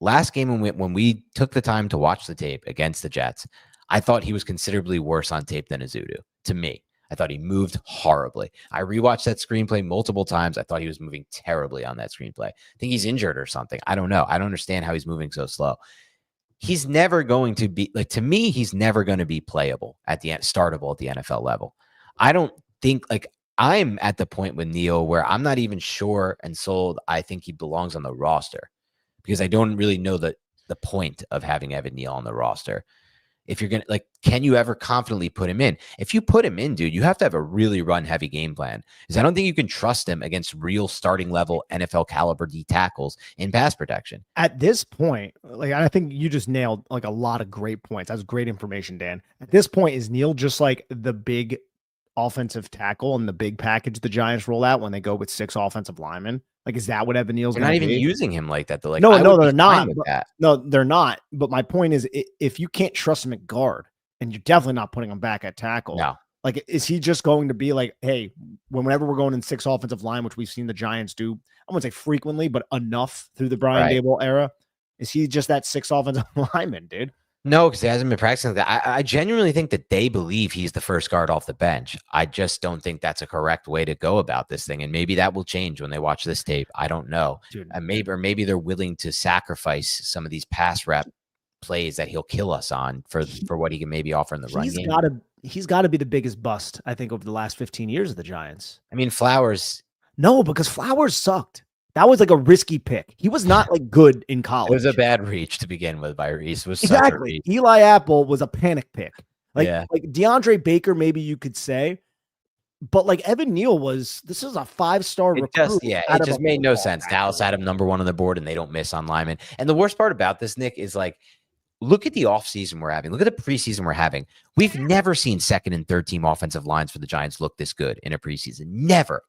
last game when we took the time to watch the tape against the Jets, I thought he was considerably worse on tape than Azudu, to me. I thought he moved horribly. I rewatched that screenplay multiple times. I thought he was moving terribly on that screenplay. I think he's injured or something. I don't know. I don't understand how he's moving so slow. He's never going to be, like, to me, he's never going to be playable at the end, startable at the NFL level. I don't think, like, I'm at the point with Neal where I'm not even sure and sold I think he belongs on the roster, because I don't really know the point of having Evan Neal on the roster. If you're going to, like, can you ever confidently put him in? If you put him in, dude, you have to have a really run-heavy game plan, because I don't think you can trust him against real starting-level NFL caliber D tackles in pass protection. At this point, like, I think you just nailed like a lot of great points. That's great information, Dan. At this point, is Neal just like the big offensive tackle and the big package the Giants roll out when they go with 6 offensive linemen? Like, is that what Evan Neal's They're going not to even be? using him like that, though. Like, No, they're not. That. No, they're not. But my point is, if you can't trust him at guard, and you're definitely not putting him back at tackle, No. like, is he just going to be like, hey, whenever we're going in 6 offensive line, which we've seen the Giants do, I wouldn't say frequently, but enough through the Brian Daboll era, is he just that 6 offensive lineman, dude? No, because he hasn't been practicing that. I genuinely think that they believe he's the first guard off the bench. I just don't think that's a correct way to go about this thing. And maybe that will change when they watch this tape. I don't know. Dude, maybe they're willing to sacrifice some of these pass rep plays that he'll kill us on for what he can maybe offer in the run game. He's got to be the biggest bust, I think, over the last 15 years of the Giants. I mean, Flowers. No, because Flowers sucked. That was like a risky pick. He was not like good in college. It was a bad reach to begin with by Reese. Was exactly. Eli Apple was a panic pick. Like DeAndre Baker, maybe you could say, but like Evan Neal this is a 5-star recruit. It just made no sense. Dallas had him number 1 on the board, and they don't miss on linemen. And the worst part about this, Nick, is like, look at the offseason we're having. Look at the preseason we're having. We've never seen second and third team offensive lines for the Giants look this good in a preseason. Never.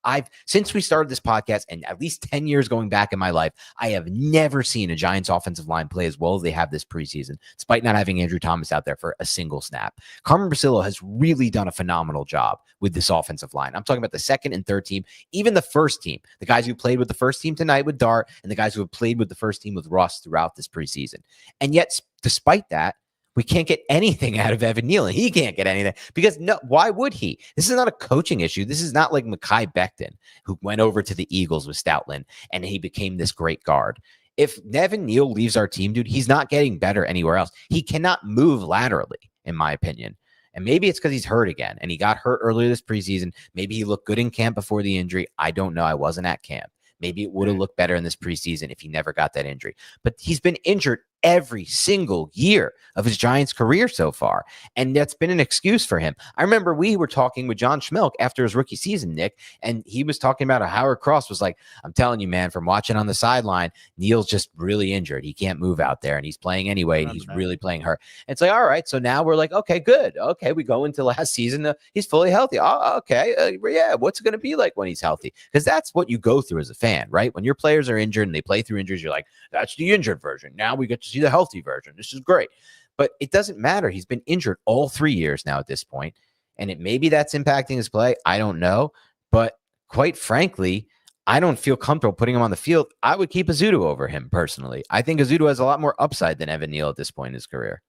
Since we started this podcast, and at least 10 years going back in my life, I have never seen a Giants offensive line play as well as they have this preseason, despite not having Andrew Thomas out there for a single snap. Carmen Brasillo has really done a phenomenal job with this offensive line. I'm talking about the second and third team, even the first team, the guys who played with the first team tonight with Dart, and the guys who have played with the first team with Russ throughout this preseason. And yet, despite that, we can't get anything out of Evan Neal, and he can't get anything because why would he? This is not a coaching issue. This is not like Mekhi Becton, who went over to the Eagles with Stoutland and he became this great guard. If Evan Neal leaves our team, dude, he's not getting better anywhere else. He cannot move laterally, in my opinion. And maybe it's because he's hurt again, and he got hurt earlier this preseason. Maybe he looked good in camp before the injury. I don't know. I wasn't at camp. Maybe it would have looked better in this preseason if he never got that injury. But he's been injured every single year of his Giants career so far. And that's been an excuse for him. I remember we were talking with John Schmelk after his rookie season, Nick, and he was talking about how Howard Cross was like, I'm telling you, man, from watching on the sideline, Neal's just really injured. He can't move out there, and he's playing anyway, and he's really playing hurt. And it's like, all right, so now we're like, okay, good. Okay, we go into last season. He's fully healthy. Oh, okay. Yeah, what's it going to be like when he's healthy? Because that's what you go through as a fan, right? When your players are injured and they play through injuries, you're like, that's the injured version. Now we get to see the healthy version. This is great. But it doesn't matter. He's been injured all 3 years now at this point, and maybe that's impacting his play. I don't know. But quite frankly, I don't feel comfortable putting him on the field. I would keep Azudu over him personally. I think Azudu has a lot more upside than Evan Neal at this point in his career.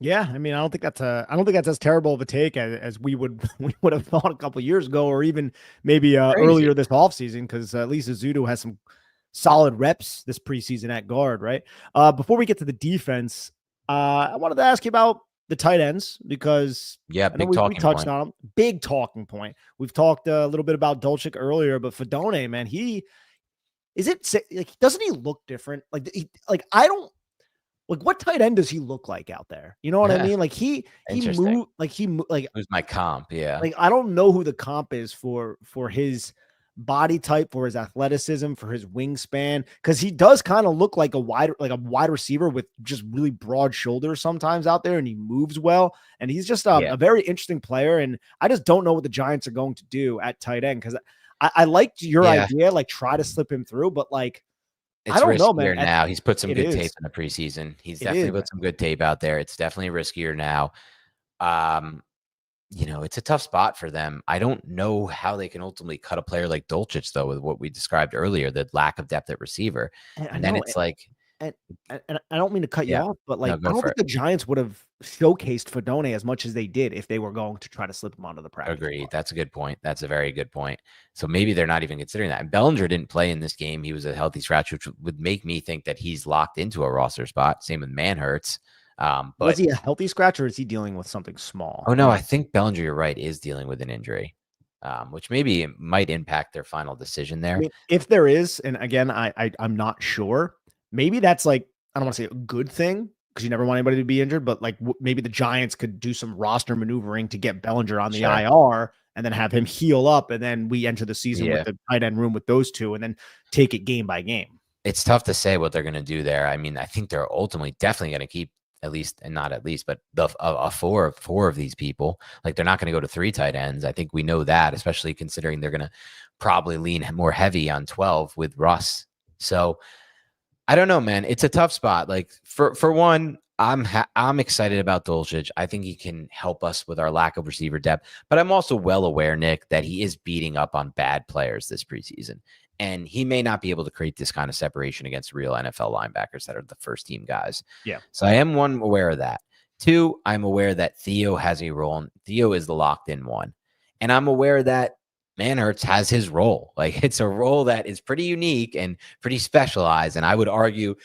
Yeah, I mean, I don't think that's as terrible of a take as we would have thought a couple years ago, or even maybe Crazy. earlier this offseason, because at least Azudu has some solid reps this preseason at guard, right? Before we get to the defense, I wanted to ask you about the tight ends because Yeah, I know big we talking touched point. on them. Big talking point. We've talked a little bit about Dolchik earlier, but Fedone, man, he is it like doesn't he look different? Like I don't like what tight end does he look like out there? You know what I mean? Like he Interesting. moved Who's my comp? Yeah. like I don't know who the comp is for his body type, for his athleticism, for his wingspan, because he does kind of look like a wide receiver with just really broad shoulders sometimes out there, and he moves well, and he's just Yeah. a very interesting player, and I just don't know what the Giants are going to do at tight end because I liked your Yeah. idea, like try to slip him through, but like I It's don't know, man. riskier now. He's put some It good tape is. in the preseason. He's It definitely is, put man. some good tape out there. It's definitely riskier now. Um, it's a tough spot for them. I don't know how they can ultimately cut a player like Dolchich, though, with what we described earlier, the lack of depth at receiver. And I And then know, it's like, and and I don't mean to cut you yeah, off, but no, like I go don't for think it. the Giants would have showcased Fedone as much as they did if they were going to try to slip him onto the practice Agreed. squad. That's a good point. That's a very good point. So maybe they're not even considering that. And Bellinger didn't play in this game. He was a healthy scratch, which would make me think that he's locked into a roster spot. Same with Manhurts. Was But he a healthy scratch or is he dealing with something oh small? no, I think Bellinger, you're right, is dealing with an injury, which maybe might impact their final decision I there. mean, if there is, and again, I'm not sure. Maybe that's like I don't want to say a good thing because you never want anybody to be injured, but like maybe the Giants could do some roster maneuvering to get Bellinger on the Sure. IR and then have him heal up, and then we enter the season with Yeah. the tight end room with those two, and then take it game by game. It's tough to say what they're going to do there. I mean, I think they're ultimately definitely going to keep at least, and not at least, but four of these people. Like they're not going to go to three tight ends. I think we know that, especially considering they're going to probably lean more heavy on 12 with Russ. So I don't know, man. It's a tough spot. Like for one, I'm excited about Dulcich. I think he can help us with our lack of receiver depth. But I'm also well aware, Nick, that he is beating up on bad players this preseason, and he may not be able to create this kind of separation against real NFL linebackers that are the first team guys. Yeah. So I am aware of that. Two, I'm aware that Theo has a role. And Theo is the locked in one, and I'm aware that Manhurts has his role. Like it's a role that is pretty unique and pretty specialized. And I would argue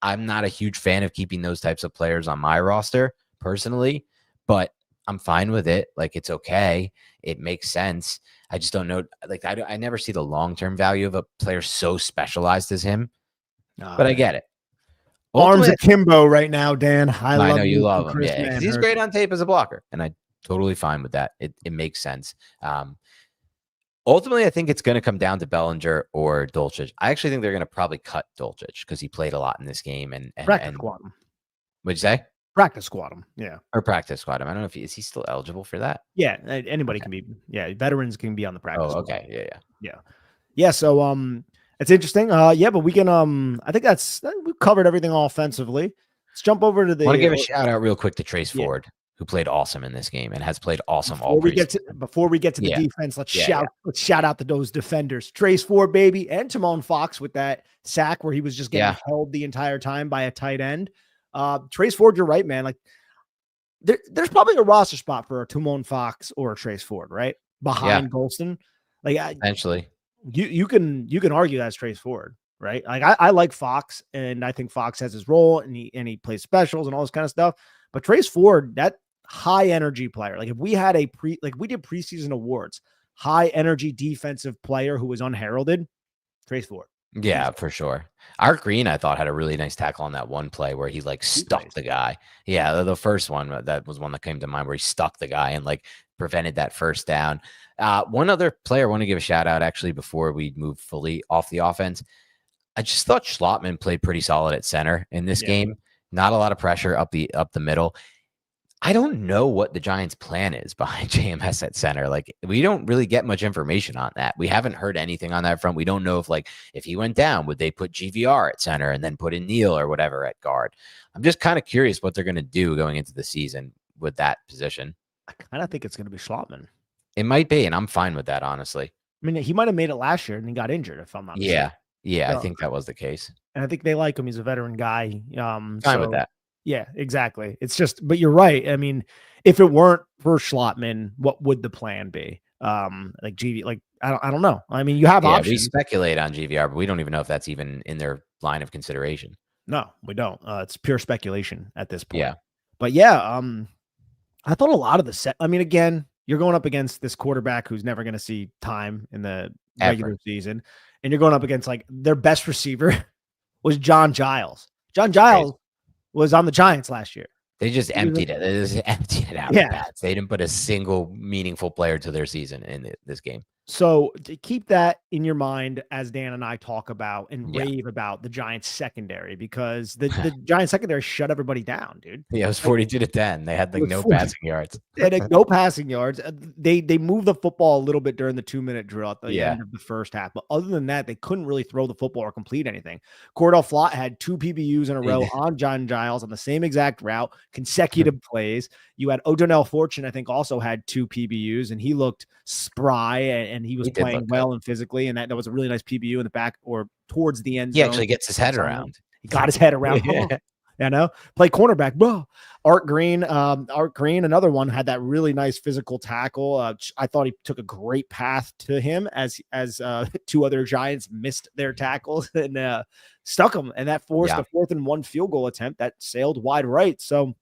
I'm not a huge fan of keeping those types of players on my roster personally, but I'm fine with it. Like it's okay. It makes sense. I just don't know. Like I never see the long-term value of a player so specialized as him, but I Man. get it. Arms Ultimately, akimbo right now, Dan. I I love know you me some love him. Chris Yeah. Cause he's Manhurst. great on tape as a blocker. And I totally fine with that. It makes sense. Ultimately, I think it's going to come down to Bellinger or Dolchich. I actually think they're going to probably cut Dolchich because he played a lot in this game. Practice And squad him. what'd you say? Practice squad him. Yeah. Or practice squad him. I don't know if is he still eligible for that? Yeah. Anybody Okay. can be. Yeah. Veterans can be on the Oh, practice squad. okay. Yeah, yeah. Yeah. Yeah. So it's interesting. Yeah, but we can I think we've covered everything offensively. Let's jump over to I want to the give a shout out real quick to Trace yeah. Ford, who played awesome in this game and has played awesome all preseason. Before we get to the Yeah, defense, yeah. let's shout out to those defenders. Trace Ford, baby, and Timon Fox with that sack where he was just getting Yeah. held the entire time by a tight end. Trace Ford, you're right, man. Like there's probably a roster spot for a Timon Fox or a Trace Ford, right? Yeah. Behind Golston. Like Essentially. you can argue that's Trace Ford, right? Like I like Fox, and I think Fox has his role, and he plays specials and all this kind of stuff. But Trace Ford, that high energy player, like if we had we did preseason awards, high energy defensive player who was unheralded, Trace Ford. Yeah, Easy. for sure. Art Green, I thought, had a really nice tackle on that one play where he like He stuck plays. the guy. Yeah, the first one that was one that came to mind where he stuck the guy and like prevented that first down. One other player I want to give a shout out actually before we move fully off the offense. I just thought Schlottman played pretty solid at center in this Yeah. game. Not a lot of pressure up the middle. I don't know what the Giants' plan is behind JMS at center. Like, we don't really get much information on that. We haven't heard anything on that front. We don't know if he went down, would they put GVR at center and then put in Neal or whatever at guard? I'm just kind of curious what they're going to do going into the season with that position. I kind of think it's going to be Schlottman. It might be, and I'm fine with that, honestly. I mean, he might have made it last year and he got injured, if I'm not mistaken. Yeah. Yeah, I So, think that was the case. and I think they like him. He's a veteran guy. Fine with So that. Yeah, exactly. It's just, but you're right. I mean, if it weren't for Schlottman, what would the plan be? Like GV, like I don't know. I mean, you have Yeah, we options. speculate on GVR, but we don't even know if that's even in their line of consideration. No, we don't. It's pure speculation at this Yeah, point. But yeah, I thought a lot of the set. I mean, again, you're going up against this quarterback who's never going to see time in the regular ever. season, and you're going up against like their best receiver was John Giles. John Crazy. Giles was on the Giants last year. They just emptied it. They just emptied it out of Yeah. bats. They didn't put a single meaningful player to their season in this game. So to keep that in your mind as Dan and I talk about and Yeah. rave about the Giants secondary, because the Giants secondary shut everybody down, dude. Yeah, it was 42-10. They had like no 40 passing yards. They had no passing yards. They moved the football a little bit during the 2-minute drill at the end of the first half. But other than that, they couldn't really throw the football or complete anything. Cordell Flott had 2 PBUs in a row on John Giles on the same exact route, consecutive plays. You had O'Donnell Fortune, I think, also had 2 PBUs, and he looked spry and he was playing well and physically. And that was a really nice PBU in the back or towards the end zone. He actually gets his head around. He got his head around. You know, play cornerback. Bro. Art Green, another one, had that really nice physical tackle. I thought he took a great path to him as 2 other Giants missed their tackles and stuck them, and that forced a 4th and 1 field goal attempt that sailed wide right. So,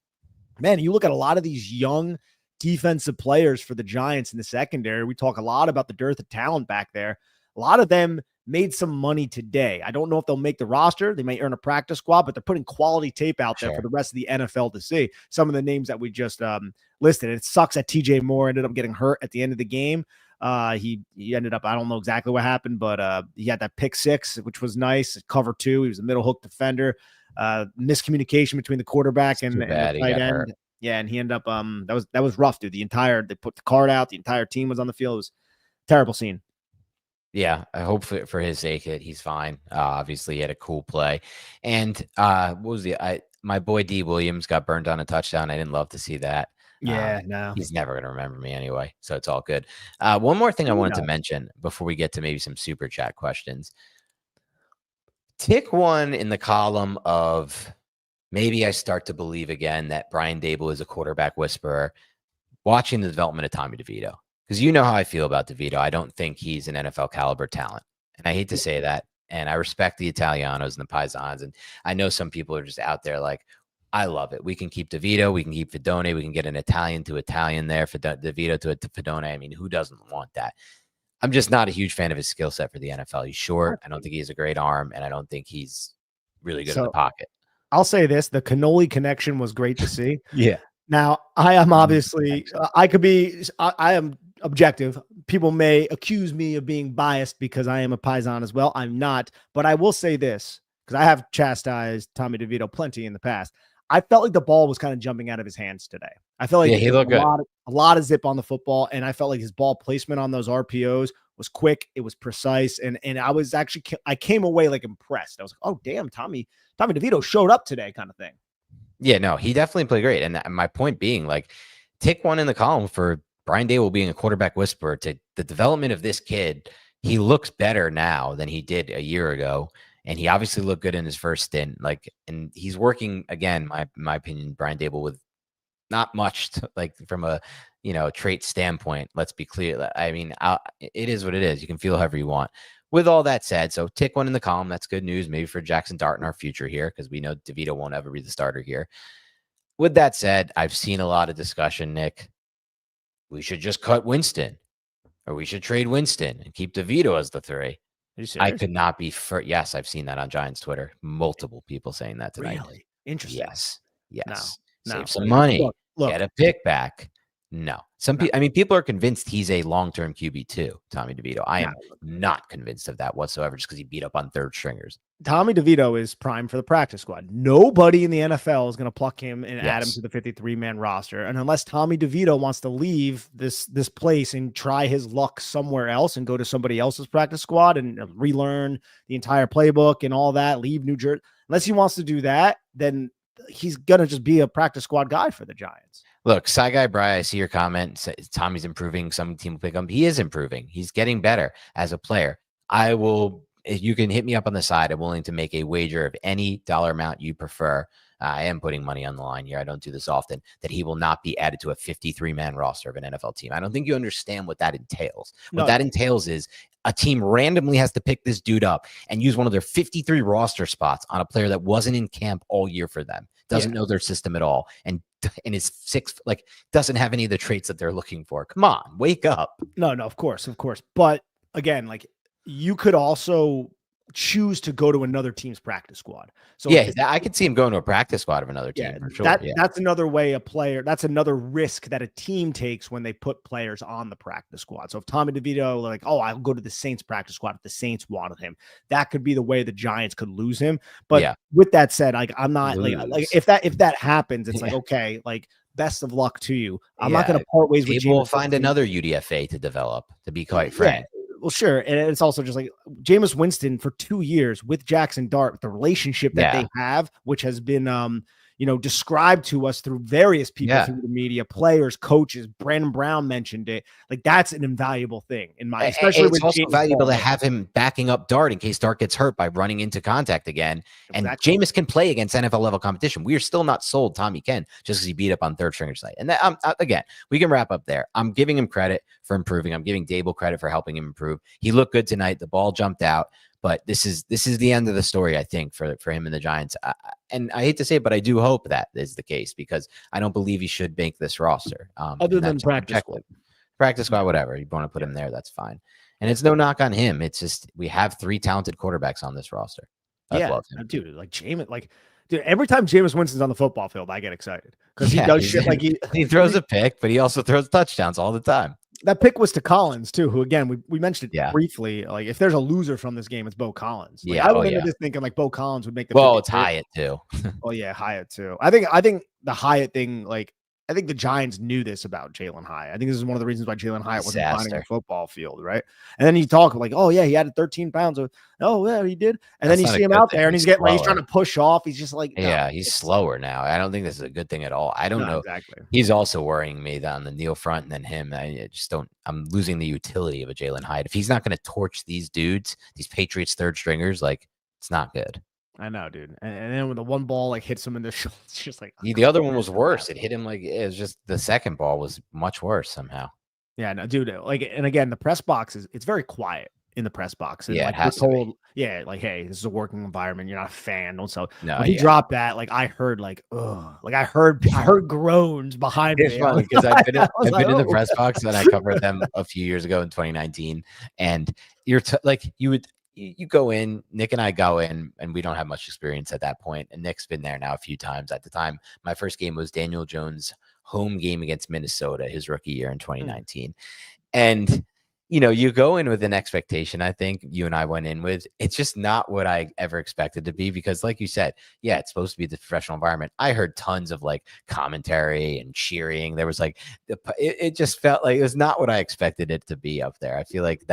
man, you look at a lot of these young defensive players for the Giants in the secondary. We talk a lot about the dearth of talent back there. A lot of them made some money today. I don't know if they'll make the roster. They may earn a practice squad, but they're putting quality tape out there for the rest of the NFL to see. Some of the names that we just listed. It sucks that TJ Moore ended up getting hurt at the end of the game. He ended up, I don't know exactly what happened, but he had that pick 6, which was nice. Cover 2. He was a middle hook defender. Miscommunication between the quarterback and the tight end. Hurt. Yeah, and he ended up that was rough, dude. They put the card out, the entire team was on the field. It was a terrible scene. Yeah, I hope for his sake that he's fine. Obviously, he had a cool play. And what was my boy D Williams got burned on a touchdown. I didn't love to see that. Yeah, no. He's never going to remember me anyway, so it's all good. One more thing I wanted to mention before we get to maybe some super chat questions. Tick one in the column of maybe I start to believe again that Brian Daboll is a quarterback whisperer, watching the development of Tommy DeVito. Because you know how I feel about DeVito. I don't think he's an NFL caliber talent. And I hate to say that. And I respect the Italianos and the Paisans. And I know some people are just out there like, I love it. We can keep DeVito. We can keep Fedone. We can get an Italian to Italian there. DeVito to Fedone. I mean, who doesn't want that? I'm just not a huge fan of his skill set for the NFL. He's short. I don't think he has a great arm. And I don't think he's really good in the pocket. I'll say this. The cannoli connection was great to see. Yeah. Now, I am obviously, I am objective. People may accuse me of being biased because I am a Paisan as well. I'm not, but I will say this because I have chastised Tommy DeVito plenty in the past. I felt like the ball was kind of jumping out of his hands today. I felt like he looked good. A lot of zip on the football, and I felt like his ball placement on those RPOs was quick. It was precise, and I was actually, I came away like impressed. I was like, oh damn, Tommy DeVito showed up today, kind of thing. Yeah, no, he definitely played great. And my point being, like, tick one in the column for Brian Daboll being a quarterback whisperer. To the development of this kid, he looks better now than he did a year ago. And he obviously looked good in his first stint. Like, and he's working, again, my opinion, Brian Daboll, with not much like from a, trait standpoint. Let's be clear. I mean, it is what it is. You can feel however you want. With all that said, so tick one in the column. That's good news, maybe for Jackson Dart in our future here, because we know DeVito won't ever be the starter here. With that said, I've seen a lot of discussion, Nick. We should just cut Winston, or we should trade Winston and keep DeVito as the 3. I could not be yes, I've seen that on Giants Twitter. Multiple people saying that tonight. Really? Interesting. Yes. No. Save some money. Look. Get a pick back. No. People are convinced he's a long-term QB2, Tommy DeVito. I am not convinced of that whatsoever, just because he beat up on third stringers. Tommy DeVito is primed for the practice squad. Nobody in the NFL is going to pluck him and add him to the 53-man roster. And unless Tommy DeVito wants to leave this place and try his luck somewhere else and go to somebody else's practice squad and relearn the entire playbook and all that, leave New Jersey. Unless he wants to do that, then he's going to just be a practice squad guy for the Giants. Look, Sci Guy Bry, I see your comment. Tommy's improving. Some team will pick him. He is improving. He's getting better as a player. You can hit me up on the side. I'm willing to make a wager of any dollar amount you prefer I am putting money on the line here. I don't do this often, that he will not be added to a 53-man roster of an NFL team. I don't think you understand what that entails. What that entails is a team randomly has to pick this dude up and use one of their 53 roster spots on a player that wasn't in camp all year for them, doesn't know their system at all, and is doesn't have any of the traits that they're looking for. Come on, wake up. No, of course. But again, like, you could also choose to go to another team's practice squad. So I could see him going to a practice squad of another team for sure. That's another way that's another risk that a team takes when they put players on the practice squad. So if Tommy DeVito, like, I'll go to the Saints practice squad if the Saints wanted him, that could be the way the Giants could lose him. But with that said, like, I'm not like if that happens, it's like, okay, like, best of luck to you. I'm not going to part ways with you. People will find another UDFA to develop, to be quite frank. Well, sure. And it's also just like Jameis Winston for 2 years with Jackson Dart, the relationship that they have, which has been, described to us through various people through the media, players, coaches. Brandon Brown mentioned it. Like, that's an invaluable thing in my, especially it's also valuable to have him backing up Dart in case Dart gets hurt by running into contact again. And Jameis can play against NFL level competition. We are still not sold Tommy Ken just because he beat up on third stringers tonight. And that, again, we can wrap up there. I'm giving him credit for improving. I'm giving Dable credit for helping him improve. He looked good tonight. The ball jumped out. But this is the end of the story, I think, for him and the Giants. And I hate to say it, but I do hope that is the case, because I don't believe he should make this roster. Other than practice squad, whatever. You want to put him there, that's fine. And it's no knock on him. It's just we have 3 talented quarterbacks on this roster. I love him. Dude, like Jameis, dude, every time Jameis Winston's on the football field, I get excited because he does shit like he throws a pick, but he also throws touchdowns all the time. That pick was to Collins too, who, again, we mentioned it briefly. Like, if there's a loser from this game, it's Bo Collins. Like, I went into this thinking like Bo Collins would make the. Well, it's Hyatt too. Oh yeah, Hyatt too. I think the Hyatt thing, like, I think the Giants knew this about Jalen Hyatt. I think this is one of the reasons why Jalen Hyatt wasn't finding the football field, right? And then you talk like, oh yeah, he added 13 pounds. Oh yeah, he did. And then you see him out there, and he's getting he's trying to push off. He's just like, he's slower now. I don't think this is a good thing at all. I don't know. Exactly. He's also worrying me on the Neil front, and then him. I just don't. I'm losing the utility of a Jalen Hyatt. If he's not going to torch these dudes, these Patriots third stringers, like, it's not good. I know, dude. And then when the one ball like hits him in the shoulder, it's just like the other one was worse. It hit him like it was just the second ball was much worse somehow. Yeah, no, dude. Like, and again, the press box it's very quiet in the press box. And, it has to be. Like, hey, this is a working environment. You're not a fan. Don't so. No, when he dropped that, like, I heard like, I heard groans behind me. It's funny because I've been in the press box and I covered them a few years ago in 2019, and you go in, Nick and I go in, and we don't have much experience at that point. And Nick's been there now a few times. At the time, my first game was Daniel Jones' home game against Minnesota, his rookie year in 2019. And, you go in with an expectation, I think you and I went in with. It's just not what I ever expected to be, because like you said, it's supposed to be the professional environment. I heard tons of like commentary and cheering. There was like, it just felt like it was not what I expected it to be up there. I feel like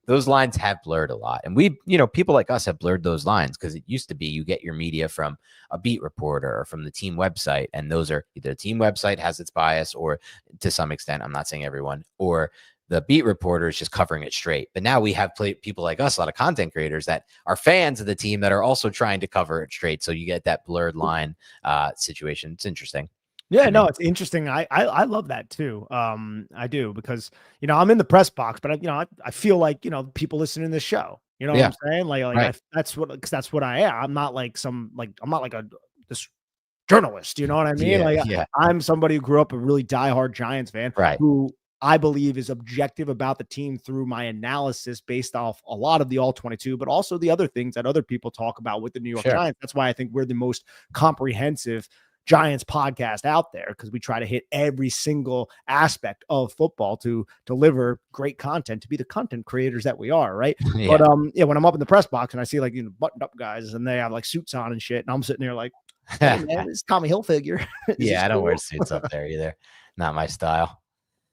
those lines have blurred a lot. And we, people like us have blurred those lines, because it used to be you get your media from a beat reporter or from the team website. And those are either the team website has its bias, or to some extent, I'm not saying everyone, or the beat reporter is just covering it straight. But now we have people like us, a lot of content creators that are fans of the team that are also trying to cover it straight. So you get that blurred line situation. It's interesting. Yeah, no, it's interesting. I love that too. I do, because I'm in the press box, but I feel like people listening to this show. You know what I'm saying? Like that's what I am. I'm not like I'm not like this journalist. You know what I mean? I'm somebody who grew up a really diehard Giants fan, right? Who I believe is objective about the team through my analysis based off a lot of the all 22, but also the other things that other people talk about with the New York Giants. That's why I think we're the most comprehensive Giants podcast out there, because we try to hit every single aspect of football to deliver great content, to be the content creators that we are, right? But when I'm up in the press box and I see like buttoned up guys and they have like suits on and shit, and I'm sitting there like, hey, man, this Tommy Hilfiger. I don't wear suits up there either. Not my style.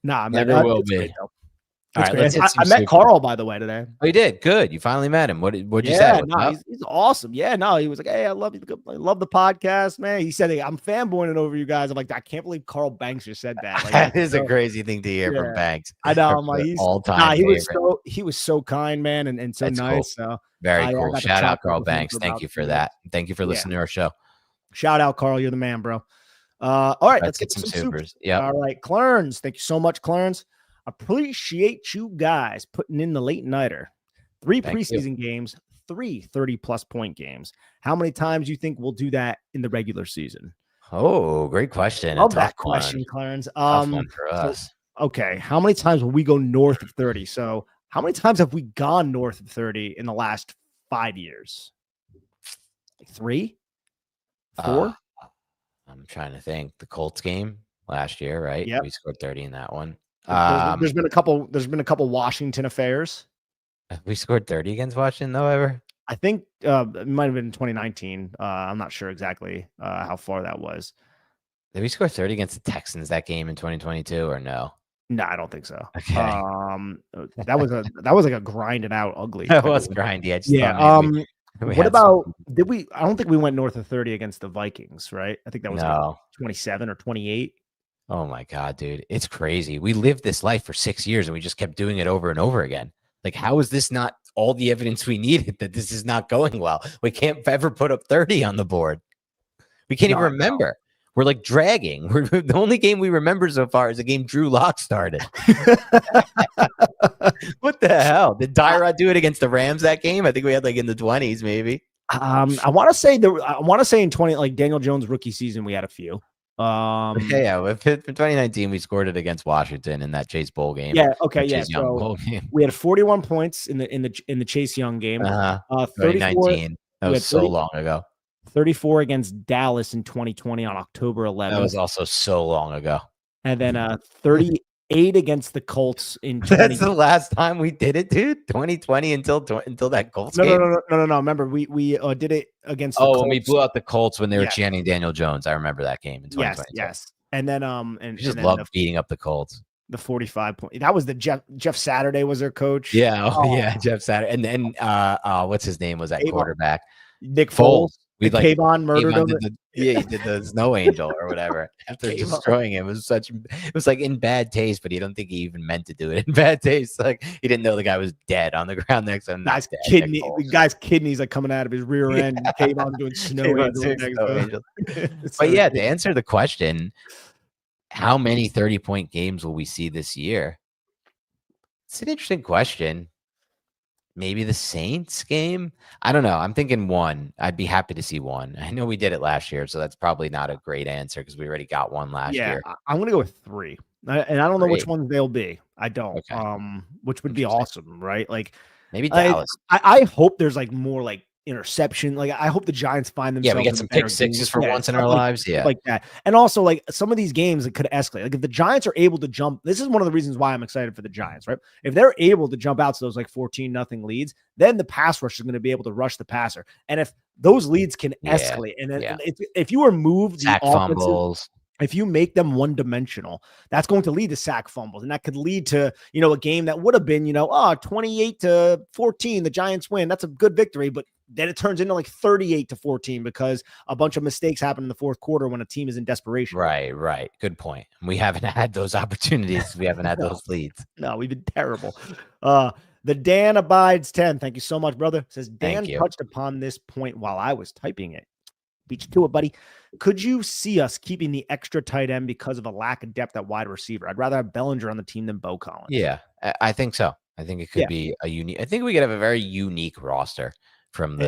Nah, never will be. All right, I met Carl, by the way, today. Oh, you did? Good. You finally met him. What'd you say? No, he's awesome. Yeah, no, he was like, hey, I love you. I love the podcast, man. He said, hey, I'm fanboying it over you guys. I'm like, I can't believe Carl Banks just said that. Like, that is a crazy thing to hear from Banks. I know. I'm like, he was so kind, man, and so That's nice. Cool. So very cool. Shout out Carl Banks. Thank you for that. Thank you for listening to our show. Shout out, Carl. You're the man, bro. All right, let's get get some some supers. supers. Yep. All right, Clarence. Thank you so much, Clarence. Appreciate you guys putting in the late nighter. 3 Thank you. preseason games, 3 30-plus point games. How many times do you think we'll do that in the regular season? Oh, great question. Love that question, Clarence. Tough one for us. Okay, how many times will we go north of 30? So how many times have we gone north of 30 in the last 5 years? 3? 4? I'm trying to think. The Colts game last year, right? Yep. We scored 30 in that one. There's been a couple Washington affairs. Have we scored 30 against Washington though ever? I think it might have been in 2019. I'm not sure exactly how far that was. Did we score 30 against the Texans that game in 2022 or no? No, I don't think so. Okay. That was like a grinded out ugly. That was grindy. I just what about I don't think we went north of 30 against the Vikings, right? I think that was like 27 or 28. Oh my God, dude. It's crazy. We lived this life for 6 years and we just kept doing it over and over again. Like, how is this not all the evidence we needed that this is not going well? We can't ever put up 30 on the board. We can't even remember. We're like dragging. The only game we remember so far is the game Drew Lock started. What the hell? Did Tyrod do it against the Rams that game? I think we had like in the 20s, maybe. I want to say in 20, like Daniel Jones rookie season, we had a few. For 2019, we scored it against Washington in that Chase Bowl game. Yeah. Okay. Yeah. So we had 41 points in the Chase Young game. 2019. That was so long ago. 34 against Dallas in 2020 on October 11th. That was also so long ago. And then 38 against the Colts in 2020. That's the last time we did it, dude. 2020 until that Colts game. No. Remember, we did it against the Colts. When we blew out the Colts when they were chanting Daniel Jones. I remember that game in 2020. Yes. And then loved beating up the Colts. The 45 point. That was the Jeff Saturday was their coach. Yeah. Jeff Saturday. And then what's his name was that quarterback? Nick Foles. Kayvon murdered him. He did the snow angel or whatever after destroying him. It was like in bad taste, but he don't think he even meant to do it in bad taste. Like he didn't know the guy was dead on the ground next to him. The guy's kidneys like coming out of his rear end. And Kayvon doing snow angel. But yeah, to answer the question, how many 30-point games will we see this year? It's an interesting question. Maybe the Saints game? I don't know. I'm thinking 1. I'd be happy to see 1. I know we did it last year, so that's probably not a great answer because we already got 1 last year. I'm going to go with 3. And I don't know which ones they'll be. I don't. Okay. Which would be awesome, right? Like maybe Dallas. I hope there's like more like interception. Like I hope the Giants find themselves. Yeah, we get some pick sixes for once in our lives. Yeah, like that. And also like some of these games that could escalate. Like if the Giants are able to jump, this is one of the reasons why I'm excited for the Giants, right? If they're able to jump out to those like 14-0 leads, then the pass rush is going to be able to rush the passer. And if those leads can escalate, and then if you remove the fumbles. If you make them one-dimensional, that's going to lead to sack fumbles, and that could lead to, a game that would have been, 28-14, the Giants win. That's a good victory, but then it turns into like 38-14 because a bunch of mistakes happen in the fourth quarter when a team is in desperation. Right. Good point. We haven't had those opportunities. We haven't had those leads. No, we've been terrible. The Dan Abides 10. Thank you so much, brother. Says Dan touched upon this point while I was typing it. Beat you to it, buddy. Could you see us keeping the extra tight end because of a lack of depth at wide receiver? I'd rather have Bellinger on the team than Bo Collins. Yeah, I think so. I think it could be a unique. I think we could have a very unique roster from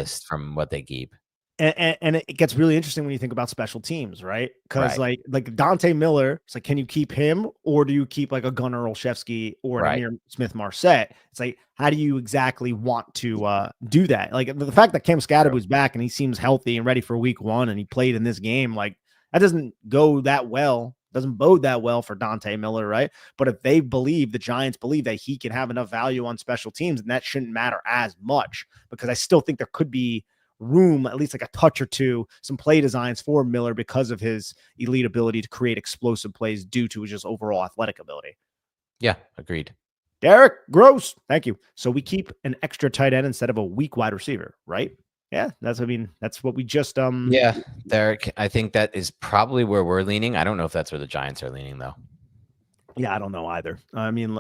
what they keep. And it gets really interesting when you think about special teams, right? Because like Dante Miller, it's like, can you keep him or do you keep like a Gunnar Olszewski or an Amir Smith-Marset? It's like, how do you exactly want to do that? Like the fact that Cam Scattergood was back and he seems healthy and ready for week 1 and he played in this game, like that doesn't bode that well for Dante Miller, right? But if the Giants believe that he can have enough value on special teams, then that shouldn't matter as much because I still think there could be room, at least like a touch or two, some play designs for Miller because of his elite ability to create explosive plays due to his just overall athletic ability. Yeah, agreed. Derek Gross, thank you. So we keep an extra tight end instead of a weak wide receiver, right? Yeah, that's what we just Yeah, Derek, I think that is probably where we're leaning. I don't know if that's where the Giants are leaning though. Yeah, I don't know either. I mean,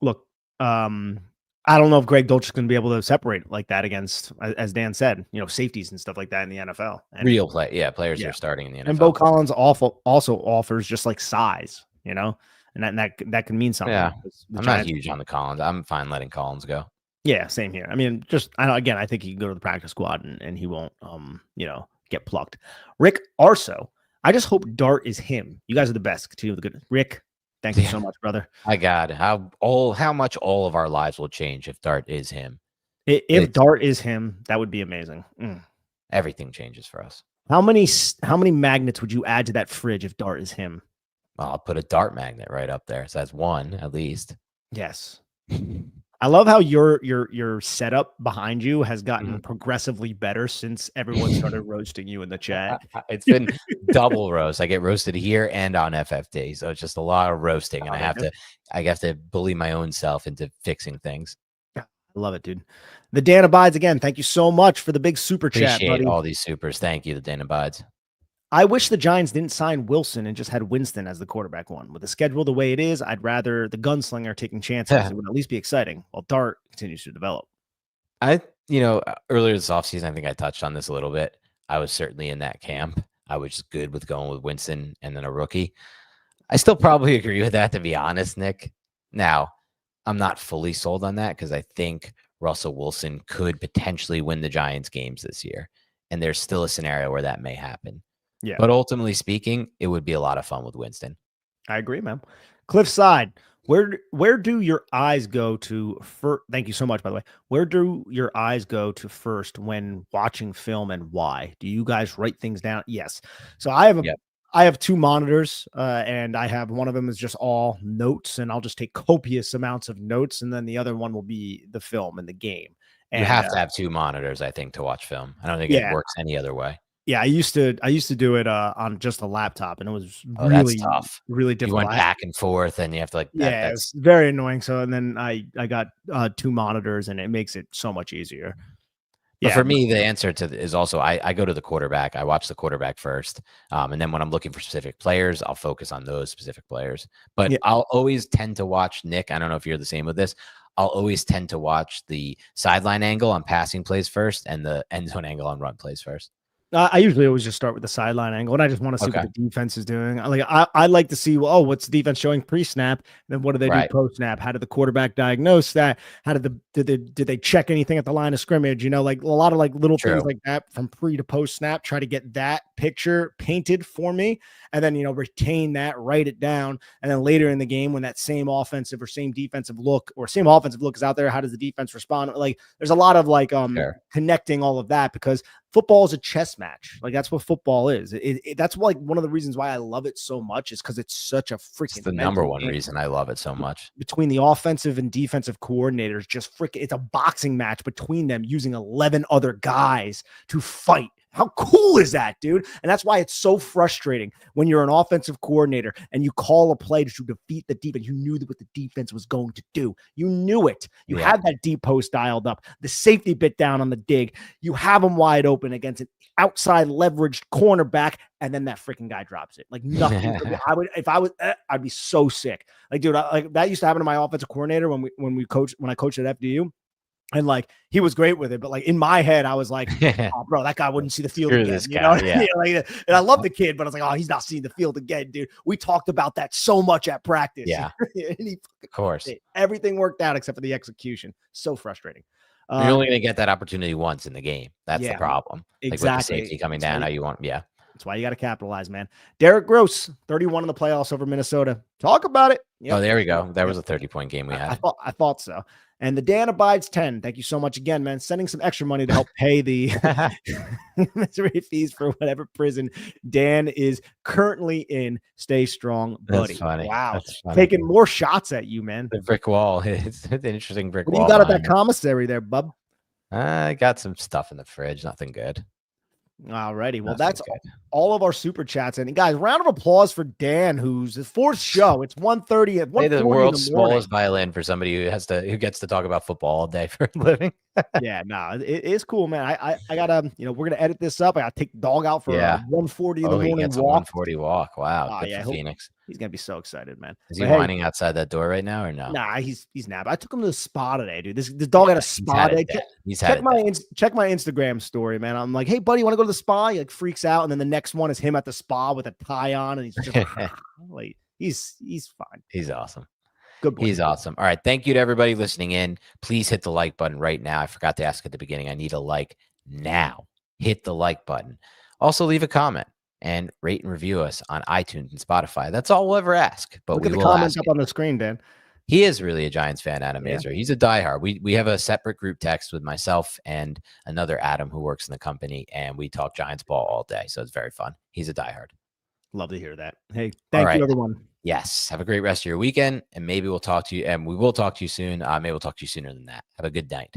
look, I don't know if Greg Dolch's going to be able to separate like that against, as Dan said, safeties and stuff like that in the NFL. And Real players are starting in the NFL. And Bo Collins also offers just like size, and that can mean something. Yeah, I'm not huge on the Collins. I'm fine letting Collins go. Yeah, same here. I mean, I think he can go to the practice squad and he won't, get plucked. Rick Arso, I just hope Dart is him. You guys are the best. Continue with the good. Rick, thank you so much, brother. My God, how much all of our lives will change if Dart is him. If Dart is him, that would be amazing. Everything changes for us. How many magnets would you add to that fridge if Dart is him? Well, I'll put a Dart magnet right up there. So that's one at least. Yes. I love how your setup behind you has gotten progressively better since everyone started roasting you in the chat. It's been double roast. I get roasted here and on FFD, so it's just a lot of roasting, and I have to bully my own self into fixing things. I love it, dude. The Dan Abides again. Thank you so much for the big super chat, buddy. Appreciate all these supers. Thank you, the Dan Abides. I wish the Giants didn't sign Wilson and just had Winston as the quarterback one. With the schedule the way it is, I'd rather the gunslinger taking chances. It would at least be exciting while Dart continues to develop. Earlier this offseason, I think I touched on this a little bit. I was certainly in that camp. I was just good with going with Winston and then a rookie. I still probably agree with that, to be honest, Nick. Now, I'm not fully sold on that because I think Russell Wilson could potentially win the Giants games this year. And there's still a scenario where that may happen. Yeah. But ultimately speaking, it would be a lot of fun with Winston. I agree, man. Cliffside, where do your eyes go to first? Thank you so much, by the way. Where do your eyes go to first when watching film, and why? Do you guys write things down? Yes. So I have two monitors, and I have one of them is just all notes, and I'll just take copious amounts of notes, and then the other one will be the film and the game. And, you have to have two monitors, I think, to watch film. I don't think it works any other way. Yeah, I used to do it on just a laptop, and it was that's tough. Really difficult. You went back and forth, and you have to it's very annoying. So, and then I got two monitors, and it makes it so much easier. But for me, the answer is also I go to the quarterback. I watch the quarterback first, and then when I'm looking for specific players, I'll focus on those specific players. But I'll always tend to watch, Nick. I don't know if you're the same with this. I'll always tend to watch the sideline angle on passing plays first, and the end zone angle on run plays first. I usually always just start with the sideline angle, and I just want to see what the defense is doing. I like to see, what's the defense showing pre-snap? Then what do they do post-snap? How did the quarterback diagnose that? How did they check anything at the line of scrimmage? Like a lot of little things like that from pre to post-snap. Try to get that picture painted for me, and then retain that, write it down, and then later in the game when that same offensive or same defensive look or same offensive look is out there, how does the defense respond? There's a lot of connecting all of that, because football is a chess match. That's what football is. That's one of the reasons why I love it so much, is because it's such a freaking. It's the number one reason I love it so much. Between the offensive and defensive coordinators, it's a boxing match between them using 11 other guys to fight. How cool is that, dude? And that's why it's so frustrating when you're an offensive coordinator and you call a play to defeat the defense. You knew what the defense was going to do. You knew it. You had that deep post dialed up, the safety bit down on the dig. You have them wide open against an outside leveraged cornerback, and then that freaking guy drops it. Nothing. I'd be so sick. Dude, that used to happen to my offensive coordinator when I coached at FDU. And he was great with it, but in my head, I was like, "Oh, bro, that guy wouldn't see the field again." This guy, and I love the kid, but I was like, "Oh, he's not seeing the field again, dude." We talked about that so much at practice. Yeah, of course, everything worked out except for the execution. So frustrating. You're only going to get that opportunity once in the game. That's the problem. Exactly. With the safety coming down, how you want, That's why you got to capitalize, man. Derek Gross, 31 in the playoffs over Minnesota. Talk about it. Yep. Oh, there we go. That was a 30-point game we had. I thought so. And the Dan Abides 10. Thank you so much again, man. Sending some extra money to help pay the misery fees for whatever prison Dan is currently in. Stay strong, buddy. That's funny. Wow. That's funny. Taking more shots at you, man. The brick wall. It's an interesting brick wall. What do you got at that commissary there, bub? I got some stuff in the fridge. Nothing good. Alrighty. Well, that's all of our super chats in. And guys, round of applause for Dan, who's his fourth show. It's 1:30 at 1:40 Play the in world's the morning. smallest violin for somebody who gets to talk about football all day for a living. Yeah, no, it is cool, man. I gotta, we're gonna edit this up. I gotta take the dog out for a 1:40 in the he morning gets a walk. 140 walk. Wow, Oh, good yeah, for Phoenix. He's gonna be so excited, man. Is he whining outside that door right now or no? Nah, he's napping. I took him to the spa today, dude. This dog had a spa day. Check my Instagram story, man. I'm like, hey, buddy, you want to go to the spa? He like freaks out, and then the next one is him at the spa with a tie on, and he's just like, he's fine. He's awesome. Good boy. He's awesome. All right. Thank you to everybody listening in. Please hit the like button right now. I forgot to ask at the beginning. I need a like now. Hit the like button. Also, leave a comment and rate and review us on iTunes and Spotify. That's all we'll ever ask. But look at the comments up on the screen, Dan. He is really a Giants fan, Adam Mazer. He's a diehard. We have a separate group text with myself and another Adam who works in the company, and we talk Giants ball all day. So it's very fun. He's a diehard. Love to hear that. Hey, thank you, everyone. Yes. Have a great rest of your weekend, and maybe we'll talk to you, and we will talk to you soon. Maybe we'll talk to you sooner than that. Have a good night.